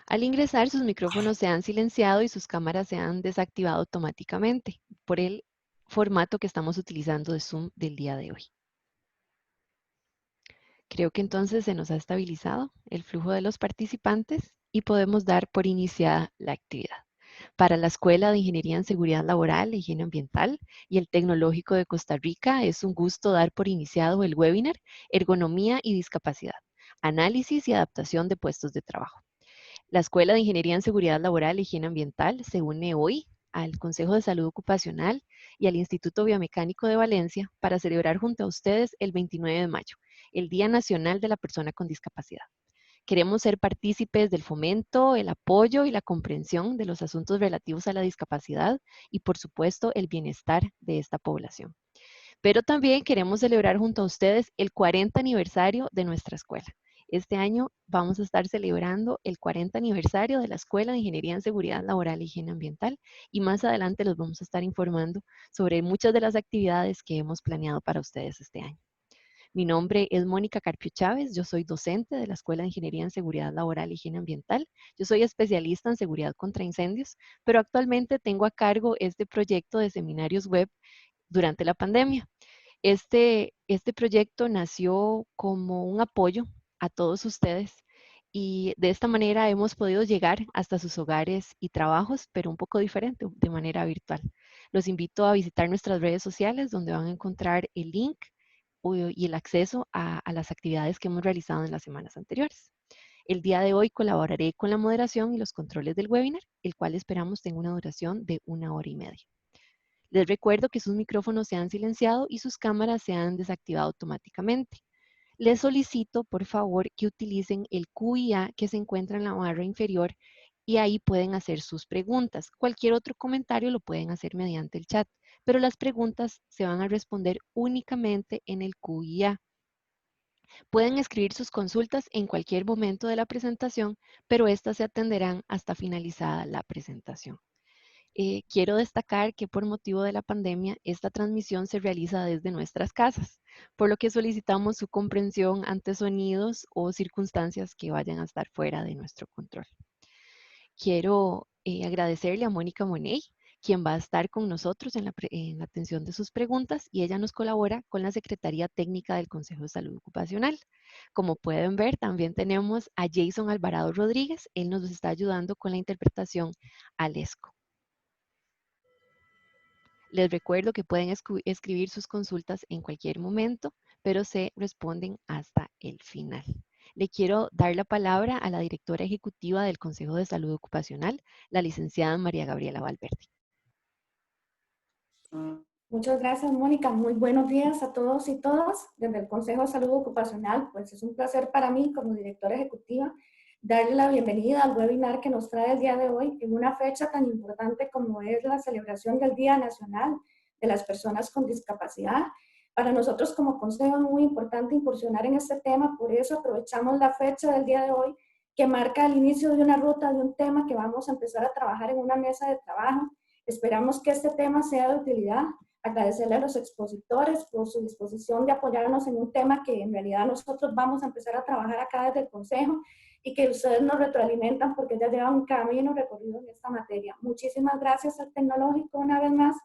Al ingresar, sus micrófonos se han silenciado y sus cámaras se han desactivado automáticamente por el formato que estamos utilizando de Zoom del día de hoy. Creo que entonces se nos ha estabilizado el flujo de los participantes y podemos dar por iniciada la actividad. Para la Escuela de Ingeniería en Seguridad Laboral e Higiene Ambiental y el Tecnológico de Costa Rica, es un gusto dar por iniciado el webinar Ergonomía y Discapacidad, Análisis y Adaptación de Puestos de Trabajo. La Escuela de Ingeniería en Seguridad Laboral e Higiene Ambiental se une hoy al Consejo de Salud Ocupacional y al Instituto Biomecánico de Valencia para celebrar junto a ustedes el 29 de mayo, el Día Nacional de la Persona con Discapacidad. Queremos ser partícipes del fomento, el apoyo y la comprensión de los asuntos relativos a la discapacidad y, por supuesto, el bienestar de esta población. Pero también queremos celebrar junto a ustedes el 40 aniversario de nuestra escuela. Este año vamos a estar celebrando el 40 aniversario de la Escuela de Ingeniería en Seguridad Laboral e Higiene Ambiental y más adelante los vamos a estar informando sobre muchas de las actividades que hemos planeado para ustedes este año. Mi nombre es Mónica Carpio Chávez, yo soy docente de la Escuela de Ingeniería en Seguridad Laboral e Higiene Ambiental. Yo soy especialista en seguridad contra incendios, pero actualmente tengo a cargo este proyecto de seminarios web durante la pandemia. Este proyecto nació como un apoyo a todos ustedes y de esta manera hemos podido llegar hasta sus hogares y trabajos, pero un poco diferente, de manera virtual. Los invito a visitar nuestras redes sociales donde van a encontrar el link y el acceso a las actividades que hemos realizado en las semanas anteriores. El día de hoy colaboraré con la moderación y los controles del webinar, el cual esperamos tenga una duración de 1 hora y media. Les recuerdo que sus micrófonos se han silenciado y sus cámaras se han desactivado automáticamente. Les solicito, por favor, que utilicen el QIA que se encuentra en la barra inferior y ahí pueden hacer sus preguntas. Cualquier otro comentario lo pueden hacer mediante el chat, pero las preguntas se van a responder únicamente en el QIA. Pueden escribir sus consultas en cualquier momento de la presentación, pero estas se atenderán hasta finalizada la presentación. Quiero destacar que por motivo de la pandemia, esta transmisión se realiza desde nuestras casas, por lo que solicitamos su comprensión ante sonidos o circunstancias que vayan a estar fuera de nuestro control. Quiero agradecerle a Mónica Money, quien va a estar con nosotros en la atención de sus preguntas y ella nos colabora con la Secretaría Técnica del Consejo de Salud Ocupacional. Como pueden ver, también tenemos a Jason Alvarado Rodríguez, él nos está ayudando con la interpretación al ESCO. Les recuerdo que pueden escribir sus consultas en cualquier momento, pero se responden hasta el final. Le quiero dar la palabra a la directora ejecutiva del Consejo de Salud Ocupacional, la licenciada María Gabriela Valverde. Muchas gracias, Mónica. Muy buenos días a todos y todas. Desde el Consejo de Salud Ocupacional, pues es un placer para mí como directora ejecutiva darle la bienvenida al webinar que nos trae el día de hoy en una fecha tan importante como es la celebración del Día Nacional de las Personas con Discapacidad. Para nosotros como Consejo es muy importante incursionar en este tema, por eso aprovechamos la fecha del día de hoy que marca el inicio de una ruta, de un tema que vamos a empezar a trabajar en una mesa de trabajo. Esperamos que este tema sea de utilidad. Agradecerle a los expositores por su disposición de apoyarnos en un tema que en realidad nosotros vamos a empezar a trabajar acá desde el Consejo y que ustedes nos retroalimentan porque ya llevan un camino recorrido en esta materia. Muchísimas gracias al Tecnológico una vez más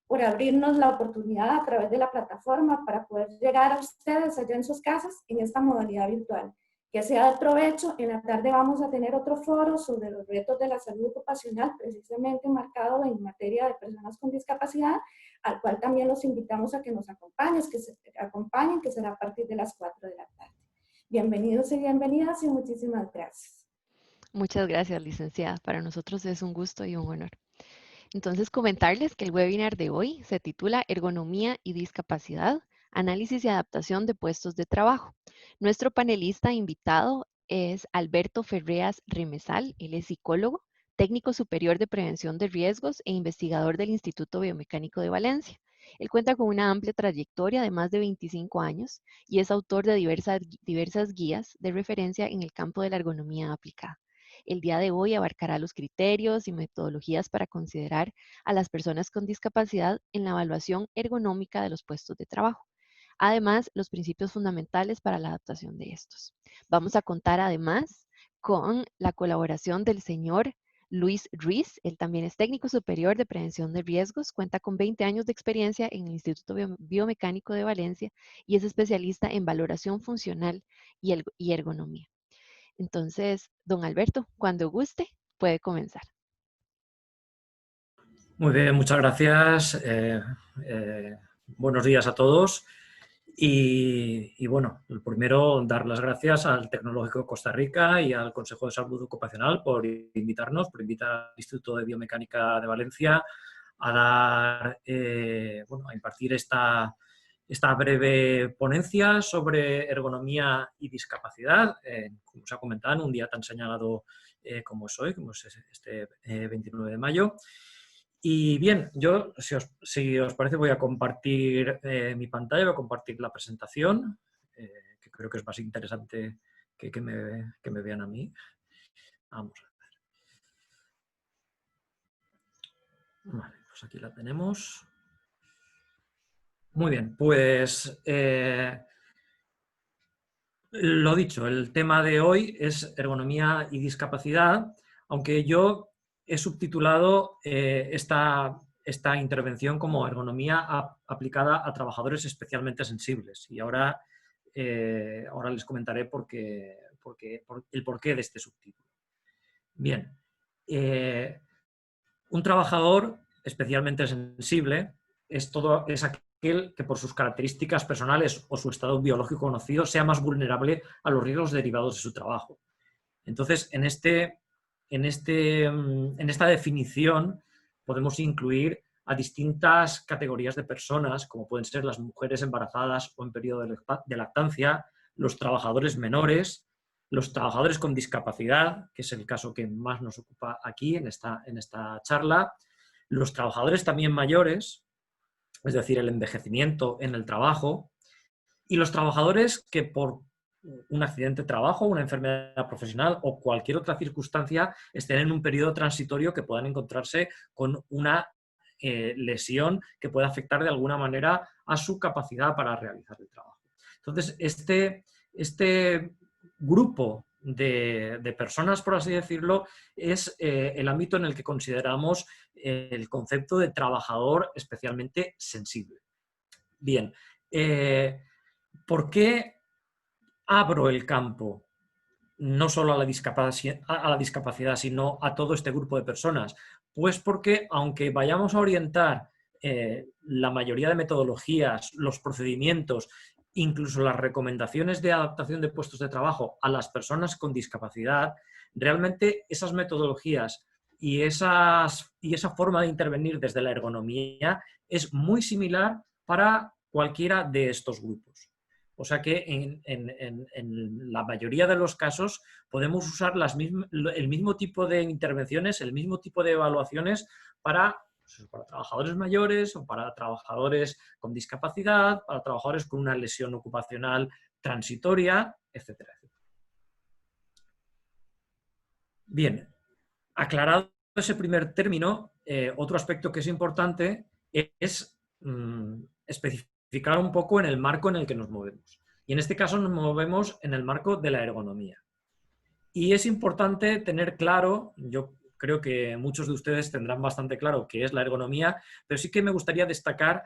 por abrirnos la oportunidad a través de la plataforma para poder llegar a ustedes allá en sus casas en esta modalidad virtual. Que sea de provecho. En la tarde vamos a tener otro foro sobre los retos de la salud ocupacional, precisamente marcado en materia de personas con discapacidad, al cual también los invitamos a que nos acompañen, que será a partir de las 4 de la tarde. Bienvenidos y bienvenidas y muchísimas gracias. Muchas gracias, licenciada. Para nosotros es un gusto y un honor. Entonces, comentarles que el webinar de hoy se titula Ergonomía y Discapacidad, Análisis y Adaptación de Puestos de Trabajo. Nuestro panelista invitado es Alberto Ferreas Remesal, él es psicólogo, técnico superior de prevención de riesgos e investigador del Instituto Biomecánico de Valencia. Él cuenta con una amplia trayectoria de más de 25 años y es autor de diversas guías de referencia en el campo de la ergonomía aplicada. El día de hoy abarcará los criterios y metodologías para considerar a las personas con discapacidad en la evaluación ergonómica de los puestos de trabajo. Además, los principios fundamentales para la adaptación de estos. Vamos a contar además con la colaboración del señor Luis Ruiz. Él también es técnico superior de prevención de riesgos, cuenta con 20 años de experiencia en el Instituto Biomecánico de Valencia y es especialista en valoración funcional y ergonomía. Entonces, don Alberto, cuando guste, puede comenzar. Muy bien, muchas gracias. Buenos días a todos. Y bueno, lo primero, dar las gracias al Tecnológico de Costa Rica y al Consejo de Salud Ocupacional por invitarnos, por invitar al Instituto de Biomecánica de Valencia a dar, a impartir esta breve ponencia sobre ergonomía y discapacidad, como se ha comentado, en un día tan señalado como es hoy, como es este 29 de mayo. Y bien, yo, si os parece, voy a compartir mi pantalla, voy a compartir la presentación, que creo que es más interesante que me vean a mí. Vamos a ver. Vale, pues aquí la tenemos. Muy bien, pues lo dicho, el tema de hoy es ergonomía y discapacidad, aunque yo he subtitulado esta intervención como ergonomía aplicada a trabajadores especialmente sensibles. Y ahora les comentaré el porqué de este subtítulo. Bien, un trabajador especialmente sensible es aquel que por sus características personales o su estado biológico conocido sea más vulnerable a los riesgos derivados de su trabajo. Entonces, en esta definición podemos incluir a distintas categorías de personas, como pueden ser las mujeres embarazadas o en periodo de lactancia, los trabajadores menores, los trabajadores con discapacidad, que es el caso que más nos ocupa aquí en esta charla, los trabajadores también mayores, es decir, el envejecimiento en el trabajo, y los trabajadores que por un accidente de trabajo, una enfermedad profesional o cualquier otra circunstancia estén en un periodo transitorio que puedan encontrarse con una lesión que pueda afectar de alguna manera a su capacidad para realizar el trabajo. Entonces, este grupo de personas, por así decirlo, es el ámbito en el que consideramos el concepto de trabajador especialmente sensible. Bien, ¿por qué abro el campo no solo a la discapacidad, sino a todo este grupo de personas? Pues porque aunque vayamos a orientar la mayoría de metodologías, los procedimientos, incluso las recomendaciones de adaptación de puestos de trabajo a las personas con discapacidad, realmente esas metodologías y esa forma de intervenir desde la ergonomía es muy similar para cualquiera de estos grupos. O sea que en la mayoría de los casos podemos usar el mismo tipo de intervenciones, el mismo tipo de evaluaciones para trabajadores mayores o para trabajadores con discapacidad, para trabajadores con una lesión ocupacional transitoria, etcétera, etcétera. Bien, aclarado ese primer término, otro aspecto que es importante es especificar un poco en el marco en el que nos movemos. Y en este caso nos movemos en el marco de la ergonomía. Y es importante tener claro, yo creo que muchos de ustedes tendrán bastante claro qué es la ergonomía, pero sí que me gustaría destacar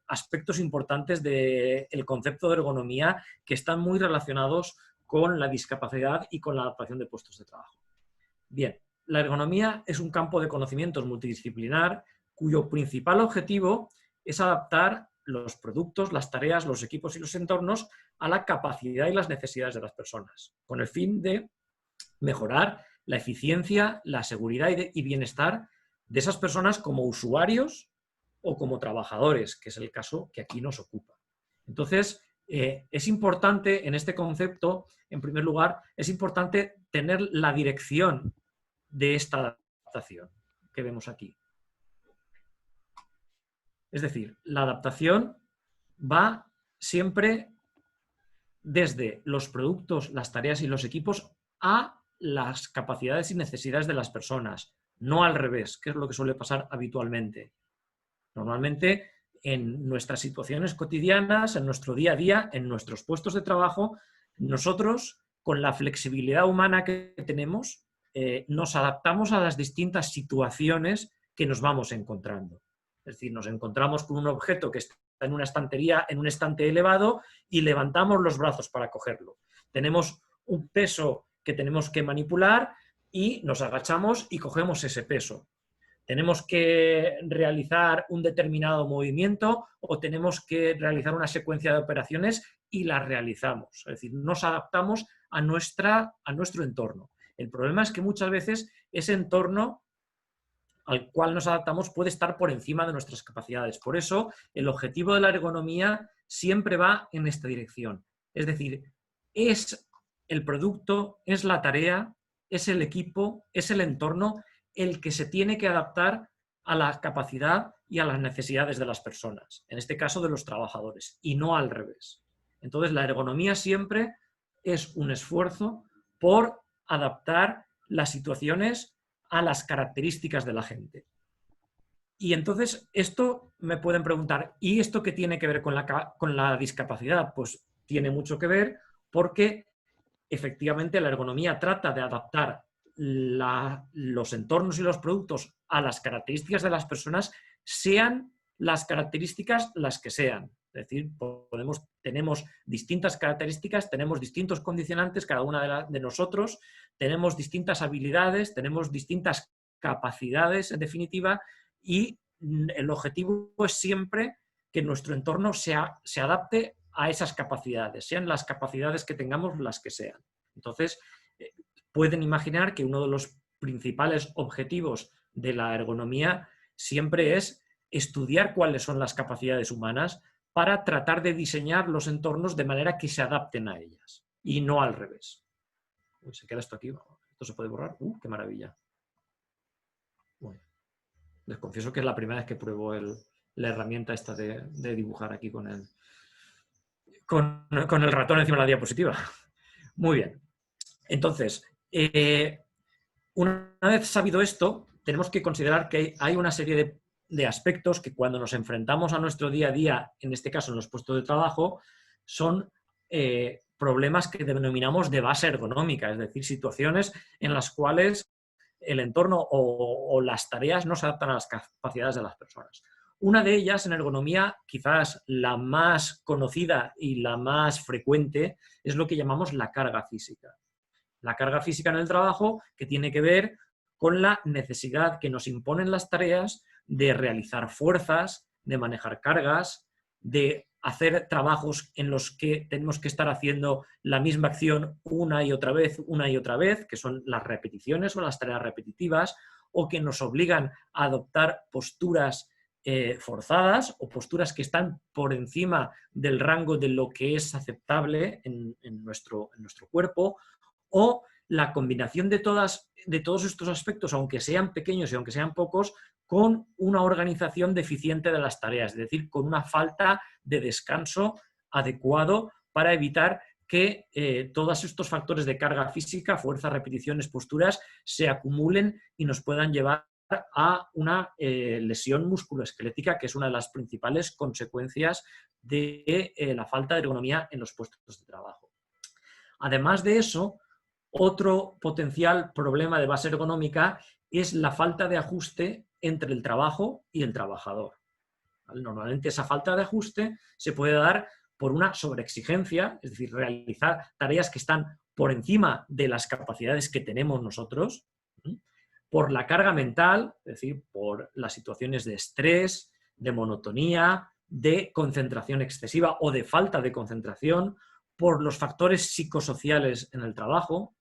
aspectos importantes del concepto de ergonomía que están muy relacionados con la discapacidad y con la adaptación de puestos de trabajo. Bien, la ergonomía es un campo de conocimientos multidisciplinar cuyo principal objetivo es adaptar los productos, las tareas, los equipos y los entornos a la capacidad y las necesidades de las personas, con el fin de mejorar la eficiencia, la seguridad y bienestar de esas personas como usuarios o como trabajadores, que es el caso que aquí nos ocupa. Entonces, es importante en este concepto, en primer lugar, es importante tener la dirección de esta adaptación que vemos aquí. Es decir, la adaptación va siempre desde los productos, las tareas y los equipos a las capacidades y necesidades de las personas, no al revés, que es lo que suele pasar habitualmente. Normalmente, en nuestras situaciones cotidianas, en nuestro día a día, en nuestros puestos de trabajo, nosotros con la flexibilidad humana que tenemos, nos adaptamos a las distintas situaciones que nos vamos encontrando. Es decir, nos encontramos con un objeto que está en una estantería, en un estante elevado, y levantamos los brazos para cogerlo. Tenemos un peso que tenemos que manipular y nos agachamos y cogemos ese peso. Tenemos que realizar un determinado movimiento o tenemos que realizar una secuencia de operaciones y las realizamos. Es decir, nos adaptamos a nuestro entorno. El problema es que muchas veces ese entorno al cual nos adaptamos puede estar por encima de nuestras capacidades. Por eso, el objetivo de la ergonomía siempre va en esta dirección. Es decir, es el producto, es la tarea, es el equipo, es el entorno el que se tiene que adaptar a la capacidad y a las necesidades de las personas, en este caso de los trabajadores, y no al revés. Entonces, la ergonomía siempre es un esfuerzo por adaptar las situaciones a las características de la gente. Y entonces, esto me pueden preguntar, ¿y esto qué tiene que ver con la discapacidad? Pues tiene mucho que ver porque efectivamente la ergonomía trata de adaptar los entornos y los productos a las características de las personas, sean las características las que sean. Es decir, tenemos distintas características, tenemos distintos condicionantes, cada una de nosotros, tenemos distintas habilidades, tenemos distintas capacidades, en definitiva, y el objetivo es siempre que nuestro entorno se adapte a esas capacidades, sean las capacidades que tengamos las que sean. Entonces, pueden imaginar que uno de los principales objetivos de la ergonomía siempre es estudiar cuáles son las capacidades humanas para tratar de diseñar los entornos de manera que se adapten a ellas y no al revés. Uy, se queda esto aquí. ¿Esto se puede borrar? ¡Qué maravilla! Bueno, les confieso que es la primera vez que pruebo la herramienta esta de dibujar aquí con el ratón encima de la diapositiva. Muy bien. Entonces, una vez sabido esto, tenemos que considerar que hay una serie de aspectos que cuando nos enfrentamos a nuestro día a día, en este caso en los puestos de trabajo, son problemas que denominamos de base ergonómica, es decir, situaciones en las cuales el entorno o las tareas no se adaptan a las capacidades de las personas. Una de ellas, en ergonomía, quizás la más conocida y la más frecuente, es lo que llamamos la carga física. La carga física en el trabajo, que tiene que ver con la necesidad que nos imponen las tareas de realizar fuerzas, de manejar cargas, de hacer trabajos en los que tenemos que estar haciendo la misma acción una y otra vez, que son las repeticiones o las tareas repetitivas, o que nos obligan a adoptar posturas forzadas o posturas que están por encima del rango de lo que es aceptable en nuestro cuerpo, o la combinación de todos estos aspectos, aunque sean pequeños y aunque sean pocos, con una organización deficiente de las tareas, es decir, con una falta de descanso adecuado para evitar que todos estos factores de carga física, fuerza, repeticiones, posturas, se acumulen y nos puedan llevar a una lesión musculoesquelética, que es una de las principales consecuencias de la falta de ergonomía en los puestos de trabajo. Además de eso, otro potencial problema de base ergonómica es la falta de ajuste entre el trabajo y el trabajador. ¿Vale? Normalmente esa falta de ajuste se puede dar por una sobreexigencia, es decir, realizar tareas que están por encima de las capacidades que tenemos nosotros, por la carga mental, es decir, por las situaciones de estrés, de monotonía, de concentración excesiva o de falta de concentración, por los factores psicosociales en el trabajo.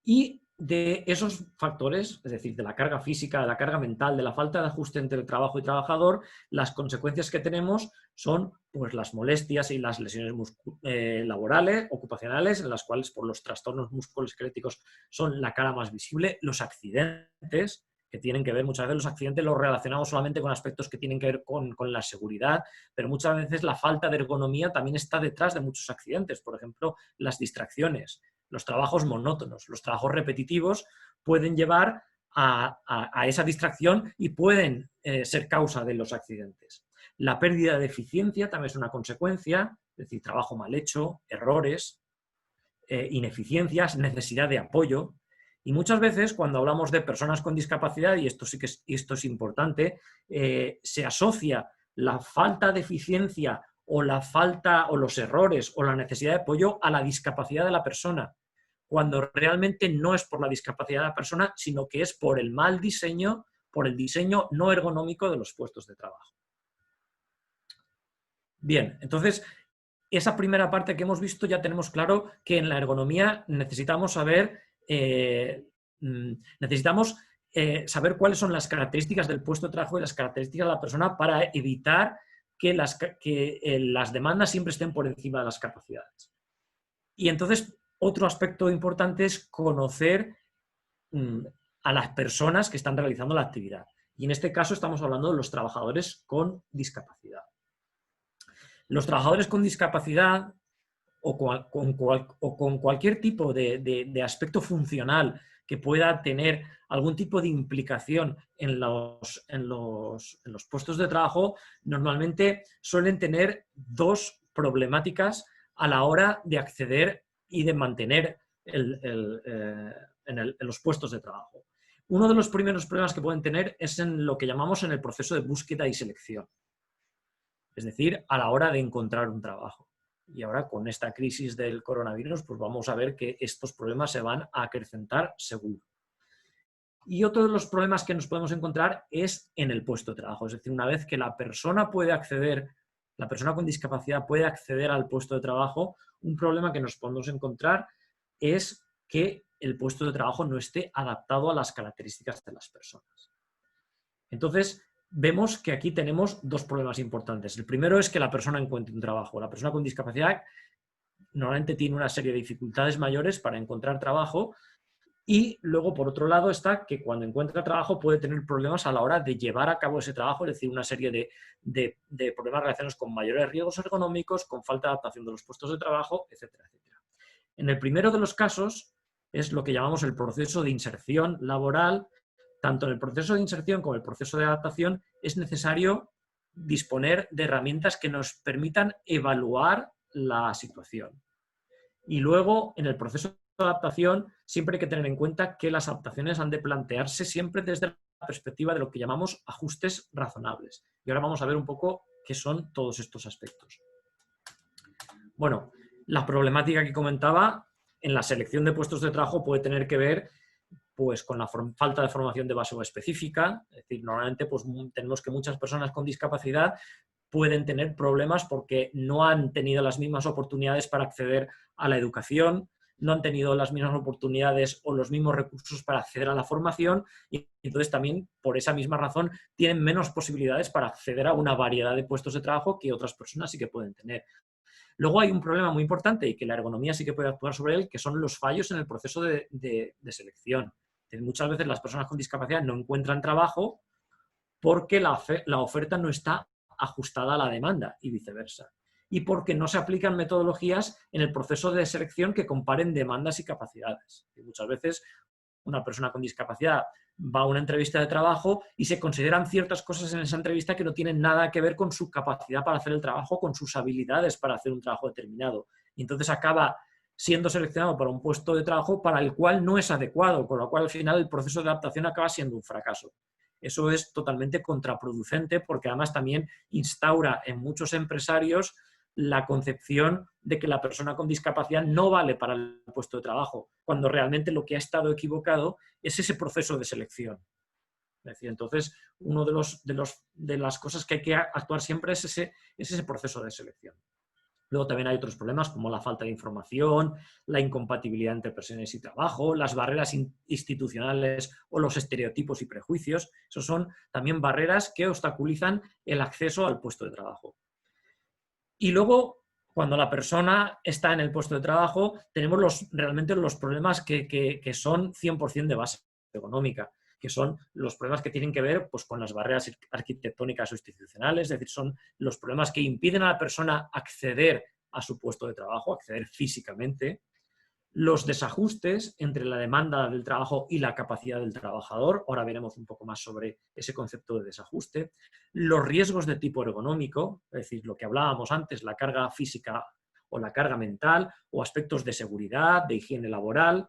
Y de esos factores, es decir, de la carga física, de la carga mental, de la falta de ajuste entre el trabajo y trabajador, las consecuencias que tenemos son pues, las molestias y las lesiones laborales, ocupacionales, en las cuales por los trastornos musculoesqueléticos son la cara más visible, los accidentes, que tienen que ver, muchas veces los accidentes los relacionamos solamente con aspectos que tienen que ver con la seguridad, pero muchas veces la falta de ergonomía también está detrás de muchos accidentes, por ejemplo, las distracciones. Los trabajos monótonos, los trabajos repetitivos pueden llevar a esa distracción y pueden ser causa de los accidentes. La pérdida de eficiencia también es una consecuencia, es decir, trabajo mal hecho, errores. ineficiencias, necesidad de apoyo. Y muchas veces cuando hablamos de personas con discapacidad, y esto sí que esto es importante, se asocia la falta de eficiencia o la falta o los errores o la necesidad de apoyo a la discapacidad de la persona, cuando realmente no es por la discapacidad de la persona, sino que es por el mal diseño, por el diseño no ergonómico de los puestos de trabajo. Bien, entonces, esa primera parte que hemos visto ya tenemos claro que en la ergonomía necesitamos saber, saber cuáles son las características del puesto de trabajo y las características de la persona para evitar que las demandas siempre estén por encima de las capacidades. Y entonces, otro aspecto importante es conocer a las personas que están realizando la actividad. Y en este caso estamos hablando de los trabajadores con discapacidad. Los trabajadores con discapacidad o con cualquier tipo de aspecto funcional que pueda tener algún tipo de implicación en los puestos de trabajo, normalmente suelen tener dos problemáticas a la hora de acceder y de mantener en los puestos de trabajo. Uno de los primeros problemas que pueden tener es en lo que llamamos en el proceso de búsqueda y selección. Es decir, a la hora de encontrar un trabajo. Y ahora con esta crisis del coronavirus, pues vamos a ver que estos problemas se van a acrecentar seguro. Y otro de los problemas que nos podemos encontrar es en el puesto de trabajo. Es decir, una vez que la persona puede acceder, la persona con discapacidad puede acceder al puesto de trabajo, un problema que nos podemos encontrar es que el puesto de trabajo no esté adaptado a las características de las personas. Entonces, vemos que aquí tenemos dos problemas importantes. El primero es que la persona encuentre un trabajo. La persona con discapacidad normalmente tiene una serie de dificultades mayores para encontrar trabajo y luego, por otro lado, está que cuando encuentra trabajo puede tener problemas a la hora de llevar a cabo ese trabajo, es decir, una serie de problemas relacionados con mayores riesgos ergonómicos, con falta de adaptación de los puestos de trabajo, etcétera, etcétera. En el primero de los casos es lo que llamamos el proceso de inserción laboral. Tanto en el proceso de inserción como en el proceso de adaptación es necesario disponer de herramientas que nos permitan evaluar la situación. Y luego, en el proceso de adaptación, siempre hay que tener en cuenta que las adaptaciones han de plantearse siempre desde la perspectiva de lo que llamamos ajustes razonables. Y ahora vamos a ver un poco qué son todos estos aspectos. Bueno, la problemática que comentaba en la selección de puestos de trabajo puede tener que ver pues con la falta de formación de base específica. Es decir, normalmente pues, tenemos que muchas personas con discapacidad pueden tener problemas porque no han tenido las mismas oportunidades para acceder a la educación, no han tenido las mismas oportunidades o los mismos recursos para acceder a la formación y entonces también por esa misma razón tienen menos posibilidades para acceder a una variedad de puestos de trabajo que otras personas sí que pueden tener. Luego hay un problema muy importante y que la ergonomía sí que puede actuar sobre él, que son los fallos en el proceso de selección. Muchas veces las personas con discapacidad no encuentran trabajo porque la oferta no está ajustada a la demanda y viceversa. Y porque no se aplican metodologías en el proceso de selección que comparen demandas y capacidades. Y muchas veces una persona con discapacidad va a una entrevista de trabajo y se consideran ciertas cosas en esa entrevista que no tienen nada que ver con su capacidad para hacer el trabajo, con sus habilidades para hacer un trabajo determinado. Y entonces acaba siendo seleccionado para un puesto de trabajo para el cual no es adecuado, con lo cual al final el proceso de adaptación acaba siendo un fracaso. Eso es totalmente contraproducente porque además también instaura en muchos empresarios la concepción de que la persona con discapacidad no vale para el puesto de trabajo, cuando realmente lo que ha estado equivocado es ese proceso de selección. Es decir, entonces, una de las cosas que hay que actuar siempre es ese proceso de selección. Luego también hay otros problemas como la falta de información, la incompatibilidad entre profesiones y trabajo, las barreras institucionales o los estereotipos y prejuicios. Esos son también barreras que obstaculizan el acceso al puesto de trabajo. Y luego, cuando la persona está en el puesto de trabajo, tenemos realmente los problemas que son 100% de base económica, que son los problemas que tienen que ver pues, con las barreras arquitectónicas o institucionales, es decir, son los problemas que impiden a la persona acceder a su puesto de trabajo, acceder físicamente, los desajustes entre la demanda del trabajo y la capacidad del trabajador, ahora veremos un poco más sobre ese concepto de desajuste, los riesgos de tipo ergonómico, es decir, lo que hablábamos antes, la carga física o la carga mental, o aspectos de seguridad, de higiene laboral.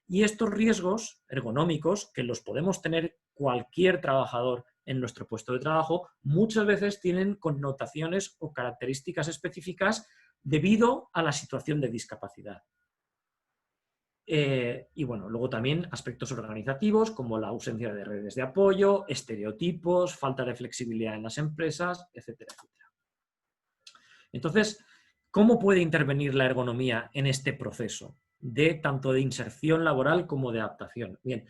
Y estos riesgos ergonómicos, que los podemos tener cualquier trabajador en nuestro puesto de trabajo, muchas veces tienen connotaciones o características específicas debido a la situación de discapacidad. Y bueno, luego también aspectos organizativos como la ausencia de redes de apoyo, estereotipos, falta de flexibilidad en las empresas, etcétera, etcétera. Entonces, ¿cómo puede intervenir la ergonomía en este proceso de tanto de inserción laboral como de adaptación? Bien,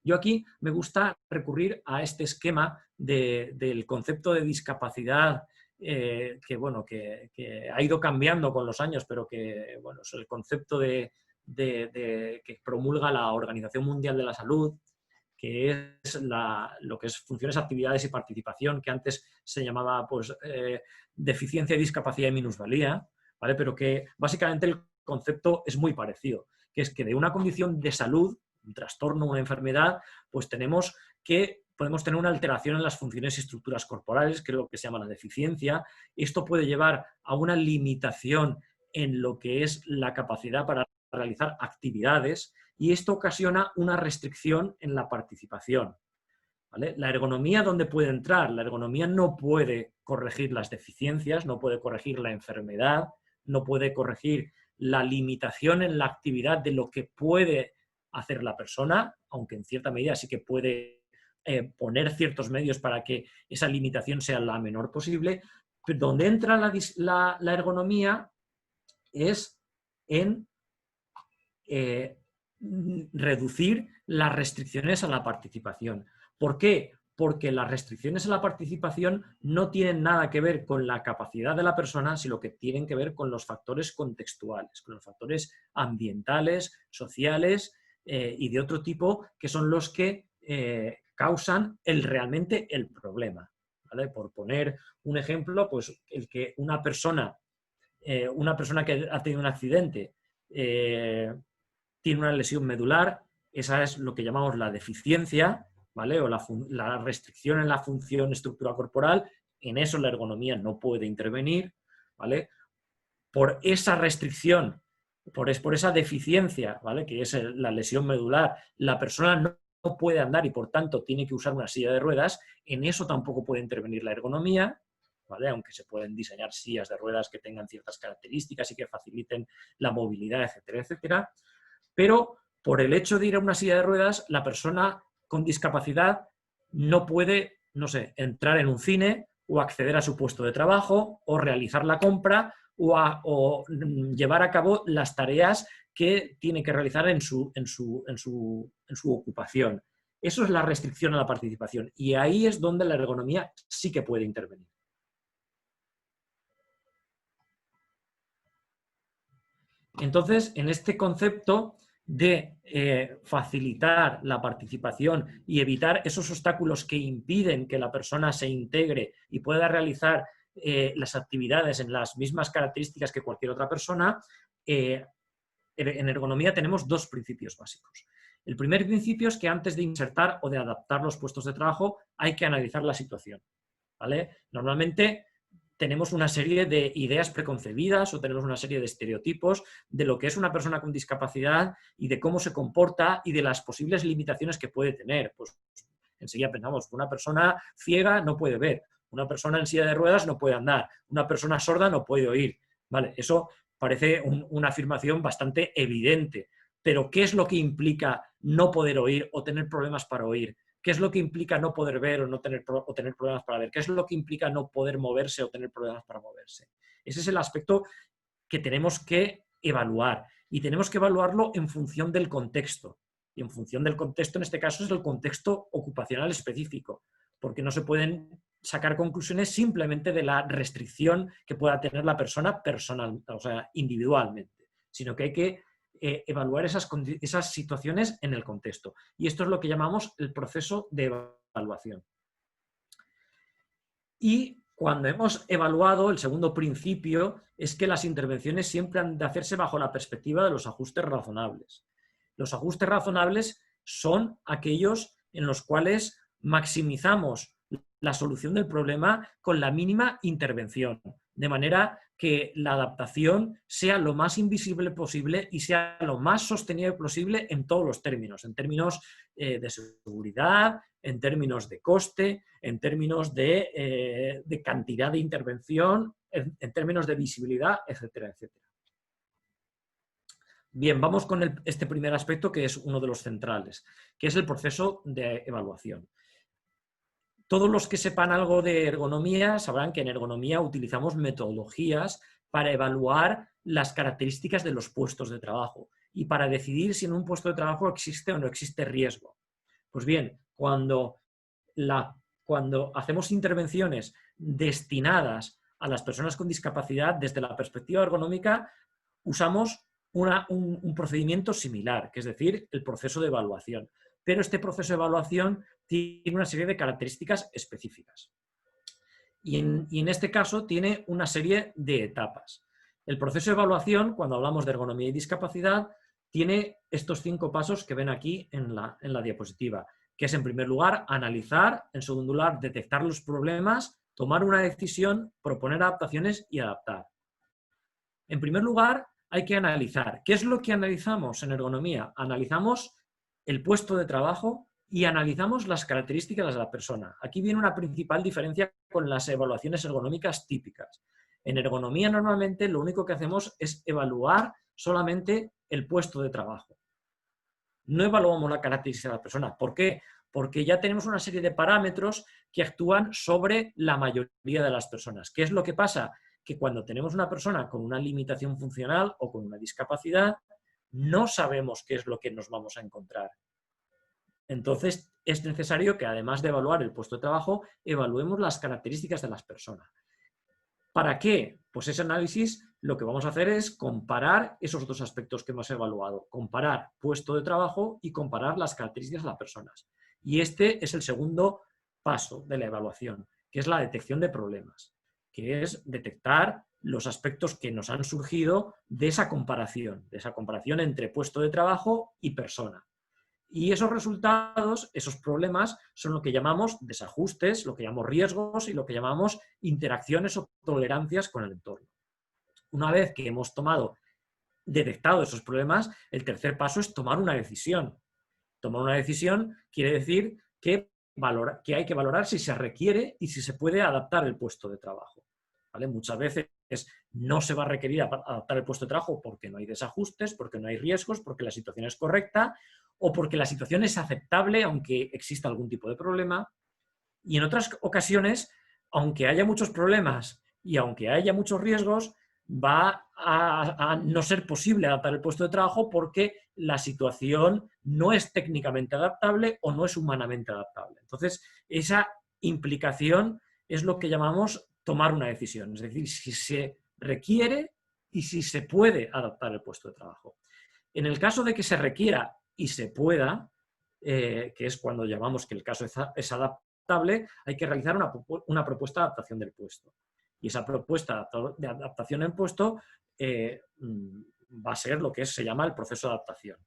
yo aquí me gusta recurrir a este esquema del concepto de discapacidad que ha ido cambiando con los años, pero que bueno, es el concepto que promulga la Organización Mundial de la Salud, que es lo que es funciones, actividades y participación, que antes se llamaba pues, deficiencia, discapacidad y minusvalía, ¿vale? Pero que básicamente el concepto es muy parecido, que es que de una condición de salud, un trastorno, una enfermedad, pues podemos tener una alteración en las funciones y estructuras corporales, que es lo que se llama la deficiencia. Esto puede llevar a una limitación en lo que es la capacidad para realizar actividades y esto ocasiona una restricción en la participación. ¿Vale? La ergonomía, ¿dónde puede entrar? La ergonomía no puede corregir las deficiencias, no puede corregir la enfermedad, no puede corregir la limitación en la actividad de lo que puede hacer la persona, aunque en cierta medida sí que puede poner ciertos medios para que esa limitación sea la menor posible, pero donde entra la ergonomía es en reducir las restricciones a la participación. ¿Por qué? Porque las restricciones a la participación no tienen nada que ver con la capacidad de la persona, sino que tienen que ver con los factores contextuales, con los factores ambientales, sociales y de otro tipo, que son los que causan realmente el problema. ¿Vale? Por poner un ejemplo, pues el que una persona que ha tenido un accidente tiene una lesión medular, esa es lo que llamamos la deficiencia, ¿vale? O la restricción en la función estructura corporal, en eso la ergonomía no puede intervenir, ¿vale? Por esa restricción, por esa deficiencia, ¿vale? Que es la lesión medular, la persona no puede andar y por tanto tiene que usar una silla de ruedas, en eso tampoco puede intervenir la ergonomía, ¿vale? Aunque se pueden diseñar sillas de ruedas que tengan ciertas características y que faciliten la movilidad, etcétera, etcétera. Pero por el hecho de ir a una silla de ruedas, la persona con discapacidad no puede, no sé, entrar en un cine o acceder a su puesto de trabajo o realizar la compra o llevar a cabo las tareas que tiene que realizar en su ocupación. Eso es la restricción a la participación y ahí es donde la ergonomía sí que puede intervenir. Entonces, en este concepto de facilitar la participación y evitar esos obstáculos que impiden que la persona se integre y pueda realizar las actividades en las mismas características que cualquier otra persona, en ergonomía tenemos dos principios básicos. El primer principio es que antes de insertar o de adaptar los puestos de trabajo hay que analizar la situación, ¿vale? Normalmente tenemos una serie de ideas preconcebidas o tenemos una serie de estereotipos de lo que es una persona con discapacidad y de cómo se comporta y de las posibles limitaciones que puede tener. Pues enseguida pensamos, una persona ciega no puede ver, una persona en silla de ruedas no puede andar, una persona sorda no puede oír. ¿Vale? Eso parece una afirmación bastante evidente, pero ¿qué es lo que implica no poder oír o tener problemas para oír? ¿Qué es lo que implica no poder ver o tener problemas para ver? ¿Qué es lo que implica no poder moverse o tener problemas para moverse? Ese es el aspecto que tenemos que evaluar y tenemos que evaluarlo en función del contexto. Y en función del contexto, en este caso, es el contexto ocupacional específico, porque no se pueden sacar conclusiones simplemente de la restricción que pueda tener la persona personal, o sea, individualmente, sino que hay que evaluar esas situaciones en el contexto. Y esto es lo que llamamos el proceso de evaluación. Y cuando hemos evaluado, el segundo principio es que las intervenciones siempre han de hacerse bajo la perspectiva de los ajustes razonables. Los ajustes razonables son aquellos en los cuales maximizamos la solución del problema con la mínima intervención, de manera que la adaptación sea lo más invisible posible y sea lo más sostenible posible en todos los términos, en términos de seguridad, en términos de coste, en términos de cantidad de intervención, en términos de visibilidad, etcétera, etcétera. Bien, vamos con este primer aspecto que es uno de los centrales, que es el proceso de evaluación. Todos los que sepan algo de ergonomía sabrán que en ergonomía utilizamos metodologías para evaluar las características de los puestos de trabajo y para decidir si en un puesto de trabajo existe o no existe riesgo. Pues bien, cuando hacemos intervenciones destinadas a las personas con discapacidad, desde la perspectiva ergonómica, usamos un procedimiento similar, que es decir, el proceso de evaluación. Pero este proceso de evaluación tiene una serie de características específicas. Y en este caso tiene una serie de etapas. El proceso de evaluación, cuando hablamos de ergonomía y discapacidad, tiene estos 5 pasos que ven aquí en la diapositiva, que es, en primer lugar, analizar, en segundo lugar, detectar los problemas, tomar una decisión, proponer adaptaciones y adaptar. En primer lugar, hay que analizar. ¿Qué es lo que analizamos en ergonomía? Analizamos el puesto de trabajo y analizamos las características de la persona. Aquí viene una principal diferencia con las evaluaciones ergonómicas típicas. En ergonomía normalmente lo único que hacemos es evaluar solamente el puesto de trabajo. No evaluamos la característica de la persona. ¿Por qué? Porque ya tenemos una serie de parámetros que actúan sobre la mayoría de las personas. ¿Qué es lo que pasa? Que cuando tenemos una persona con una limitación funcional o con una discapacidad, no sabemos qué es lo que nos vamos a encontrar. Entonces, es necesario que, además de evaluar el puesto de trabajo, evaluemos las características de las personas. ¿Para qué? Pues ese análisis lo que vamos a hacer es comparar esos 2 aspectos que hemos evaluado. Comparar puesto de trabajo y comparar las características de las personas. Y este es el segundo paso de la evaluación, que es la detección de problemas, que es detectar los aspectos que nos han surgido de esa comparación entre puesto de trabajo y persona. Y esos resultados, esos problemas, son lo que llamamos desajustes, lo que llamamos riesgos y lo que llamamos interacciones o tolerancias con el entorno. Una vez que hemos detectado esos problemas, el tercer paso es tomar una decisión. Tomar una decisión quiere decir que hay que valorar si se requiere y si se puede adaptar el puesto de trabajo. ¿Vale? Muchas veces no se va a requerir adaptar el puesto de trabajo porque no hay desajustes, porque no hay riesgos, porque la situación es correcta o porque la situación es aceptable aunque exista algún tipo de problema. Y en otras ocasiones, aunque haya muchos problemas y aunque haya muchos riesgos, va a no ser posible adaptar el puesto de trabajo porque la situación no es técnicamente adaptable o no es humanamente adaptable. Entonces, esa implicación es lo que llamamos tomar una decisión, es decir, si se requiere y si se puede adaptar el puesto de trabajo. En el caso de que se requiera y se pueda, que es cuando llamamos que el caso es adaptable, hay que realizar una propuesta de adaptación del puesto. Y esa propuesta de adaptación del puesto va a ser lo que se llama el proceso de adaptación.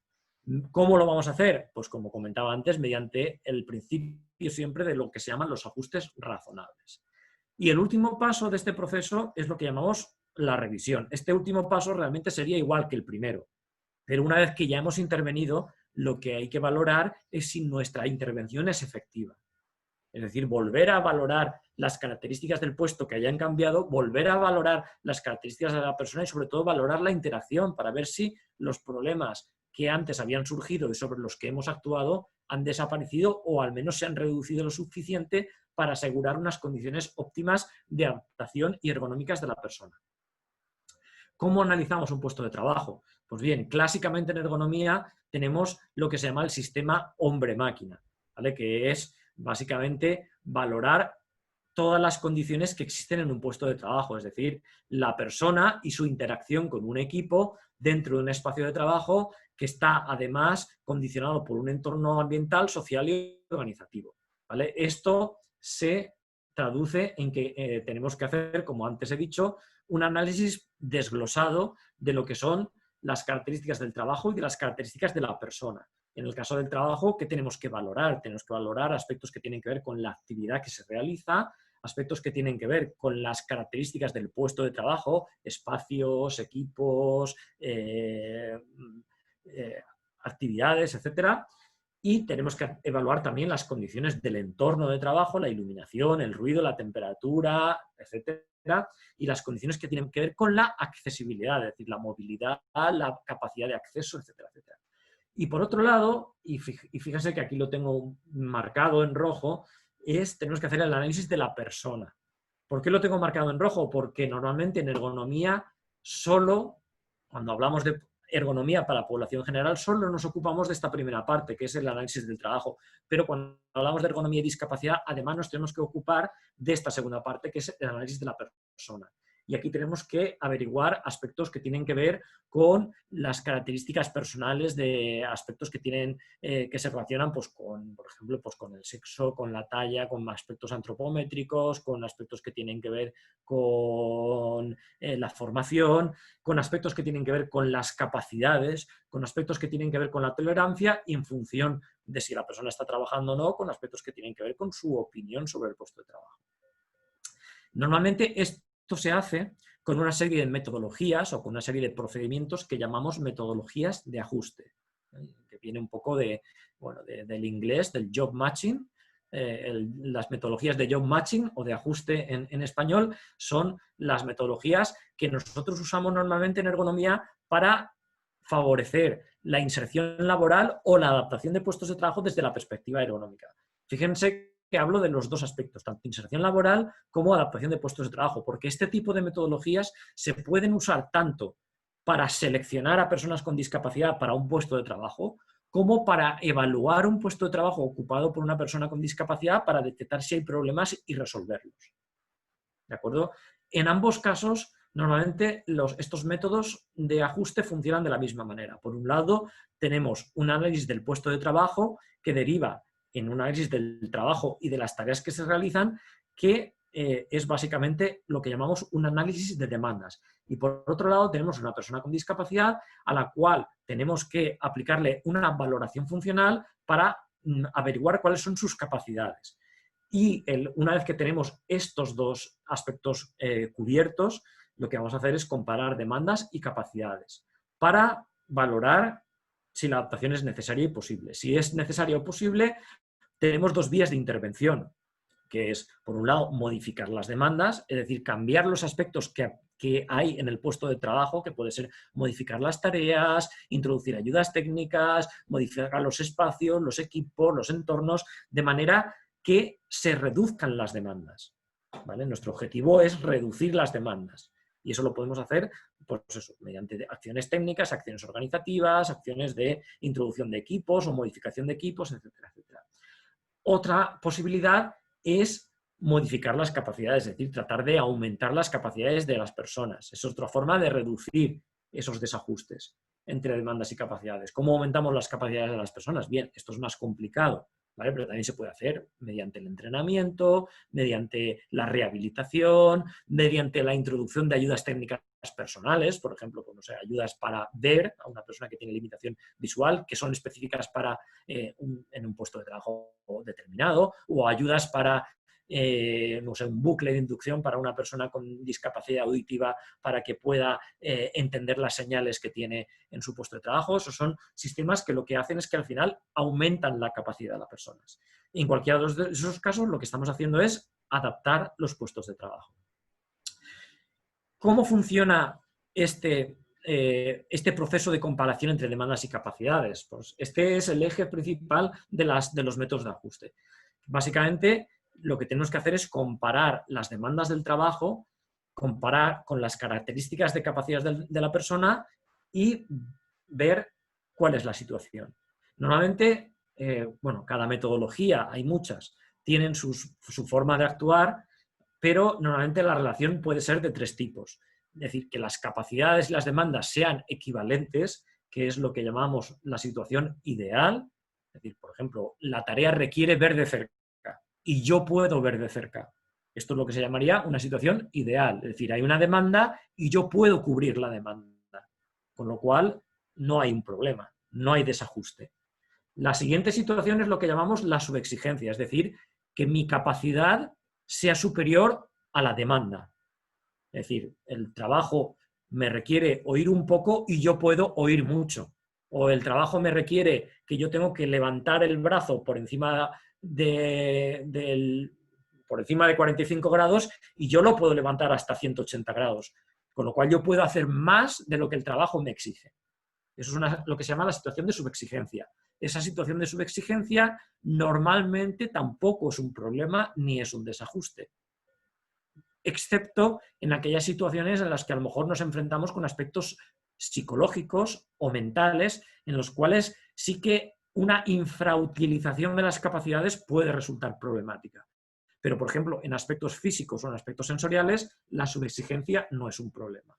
¿Cómo lo vamos a hacer? Pues como comentaba antes, mediante el principio siempre de lo que se llaman los ajustes razonables. Y el último paso de este proceso es lo que llamamos la revisión. Este último paso realmente sería igual que el primero, pero una vez que ya hemos intervenido, lo que hay que valorar es si nuestra intervención es efectiva. Es decir, volver a valorar las características del puesto que hayan cambiado, volver a valorar las características de la persona y sobre todo valorar la interacción para ver si los problemas que antes habían surgido y sobre los que hemos actuado han desaparecido o al menos se han reducido lo suficiente para asegurar unas condiciones óptimas de adaptación y ergonómicas de la persona. ¿Cómo analizamos un puesto de trabajo? Pues bien, clásicamente en ergonomía tenemos lo que se llama el sistema hombre-máquina, ¿vale? Que es básicamente valorar todas las condiciones que existen en un puesto de trabajo, es decir, la persona y su interacción con un equipo dentro de un espacio de trabajo que está además condicionado por un entorno ambiental, social y organizativo, ¿vale? Esto se traduce en que tenemos que hacer, como antes he dicho, un análisis desglosado de lo que son las características del trabajo y de las características de la persona. En el caso del trabajo, ¿qué tenemos que valorar? Tenemos que valorar aspectos que tienen que ver con la actividad que se realiza, aspectos que tienen que ver con las características del puesto de trabajo, espacios, equipos, actividades, etcétera. Y tenemos que evaluar también las condiciones del entorno de trabajo, la iluminación, el ruido, la temperatura, etcétera, y las condiciones que tienen que ver con la accesibilidad, es decir, la movilidad, la capacidad de acceso, etcétera, etcétera. Y por otro lado, y fíjense que aquí lo tengo marcado en rojo, tenemos que hacer el análisis de la persona. ¿Por qué lo tengo marcado en rojo? Porque normalmente en ergonomía solo, cuando hablamos de ergonomía para la población general, solo nos ocupamos de esta primera parte, que es el análisis del trabajo. Pero cuando hablamos de ergonomía y discapacidad, además nos tenemos que ocupar de esta segunda parte, que es el análisis de la persona. Y aquí tenemos que averiguar aspectos que tienen que ver con las características personales de aspectos que tienen que se relacionan, pues, con, por ejemplo, pues, con el sexo, con la talla, con aspectos antropométricos, con aspectos que tienen que ver con la formación, con aspectos que tienen que ver con las capacidades, con aspectos que tienen que ver con la tolerancia y en función de si la persona está trabajando o no, con aspectos que tienen que ver con su opinión sobre el puesto de trabajo. Normalmente esto se hace con una serie de metodologías o con una serie de procedimientos que llamamos metodologías de ajuste, que viene un poco del inglés, del job matching. Las metodologías de job matching o de ajuste en español son las metodologías que nosotros usamos normalmente en ergonomía para favorecer la inserción laboral o la adaptación de puestos de trabajo desde la perspectiva ergonómica. Fíjense que hablo de los dos aspectos, tanto inserción laboral como adaptación de puestos de trabajo, porque este tipo de metodologías se pueden usar tanto para seleccionar a personas con discapacidad para un puesto de trabajo, como para evaluar un puesto de trabajo ocupado por una persona con discapacidad para detectar si hay problemas y resolverlos. ¿De acuerdo? En ambos casos, normalmente estos métodos de ajuste funcionan de la misma manera. Por un lado, tenemos un análisis del puesto de trabajo que deriva en un análisis del trabajo y de las tareas que se realizan, que es básicamente lo que llamamos un análisis de demandas. Y por otro lado tenemos una persona con discapacidad a la cual tenemos que aplicarle una valoración funcional para averiguar cuáles son sus capacidades. Y una vez que tenemos estos dos aspectos cubiertos, lo que vamos a hacer es comparar demandas y capacidades para valorar si la adaptación es necesaria y posible. Si es necesaria o posible, tenemos dos vías de intervención, que es, por un lado, modificar las demandas, es decir, cambiar los aspectos que hay en el puesto de trabajo, que puede ser modificar las tareas, introducir ayudas técnicas, modificar los espacios, los equipos, los entornos, de manera que se reduzcan las demandas, ¿vale? Nuestro objetivo es reducir las demandas. Y eso lo podemos hacer, pues eso, mediante acciones técnicas, acciones organizativas, acciones de introducción de equipos o modificación de equipos, etcétera, etcétera. Otra posibilidad es modificar las capacidades, es decir, tratar de aumentar las capacidades de las personas. Es otra forma de reducir esos desajustes entre demandas y capacidades. ¿Cómo aumentamos las capacidades de las personas? Bien, esto es más complicado, ¿vale? Pero también se puede hacer mediante el entrenamiento, mediante la rehabilitación, mediante la introducción de ayudas técnicas personales, por ejemplo, pues, no sé, ayudas para ver a una persona que tiene limitación visual, que son específicas para en un puesto de trabajo determinado, o ayudas para no sé, un bucle de inducción para una persona con discapacidad auditiva para que pueda entender las señales que tiene en su puesto de trabajo. Esos son sistemas que lo que hacen es que al final aumentan la capacidad de las personas. En cualquiera de esos casos lo que estamos haciendo es adaptar los puestos de trabajo. ¿Cómo funciona este proceso de comparación entre demandas y capacidades? Pues este es el eje principal de los métodos de ajuste. Básicamente, lo que tenemos que hacer es comparar las demandas del trabajo, comparar con las características de capacidades de la persona y ver cuál es la situación. Normalmente, cada metodología, hay muchas, tienen su forma de actuar, pero normalmente la relación puede ser de tres tipos. Es decir, que las capacidades y las demandas sean equivalentes, que es lo que llamamos la situación ideal. Es decir, por ejemplo, la tarea requiere ver de cerca y yo puedo ver de cerca. Esto es lo que se llamaría una situación ideal. Es decir, hay una demanda y yo puedo cubrir la demanda. Con lo cual, no hay un problema, no hay desajuste. La siguiente situación es lo que llamamos la subexigencia, es decir, que mi capacidad sea superior a la demanda. Es decir, el trabajo me requiere oír un poco y yo puedo oír mucho. O el trabajo me requiere que yo tengo que levantar el brazo por encima de 45 grados y yo lo puedo levantar hasta 180 grados. Con lo cual yo puedo hacer más de lo que el trabajo me exige. Eso es lo que se llama la situación de subexigencia. Esa situación de subexigencia normalmente tampoco es un problema ni es un desajuste, excepto en aquellas situaciones en las que a lo mejor nos enfrentamos con aspectos psicológicos o mentales en los cuales sí que una infrautilización de las capacidades puede resultar problemática. Pero, por ejemplo, en aspectos físicos o en aspectos sensoriales, la subexigencia no es un problema.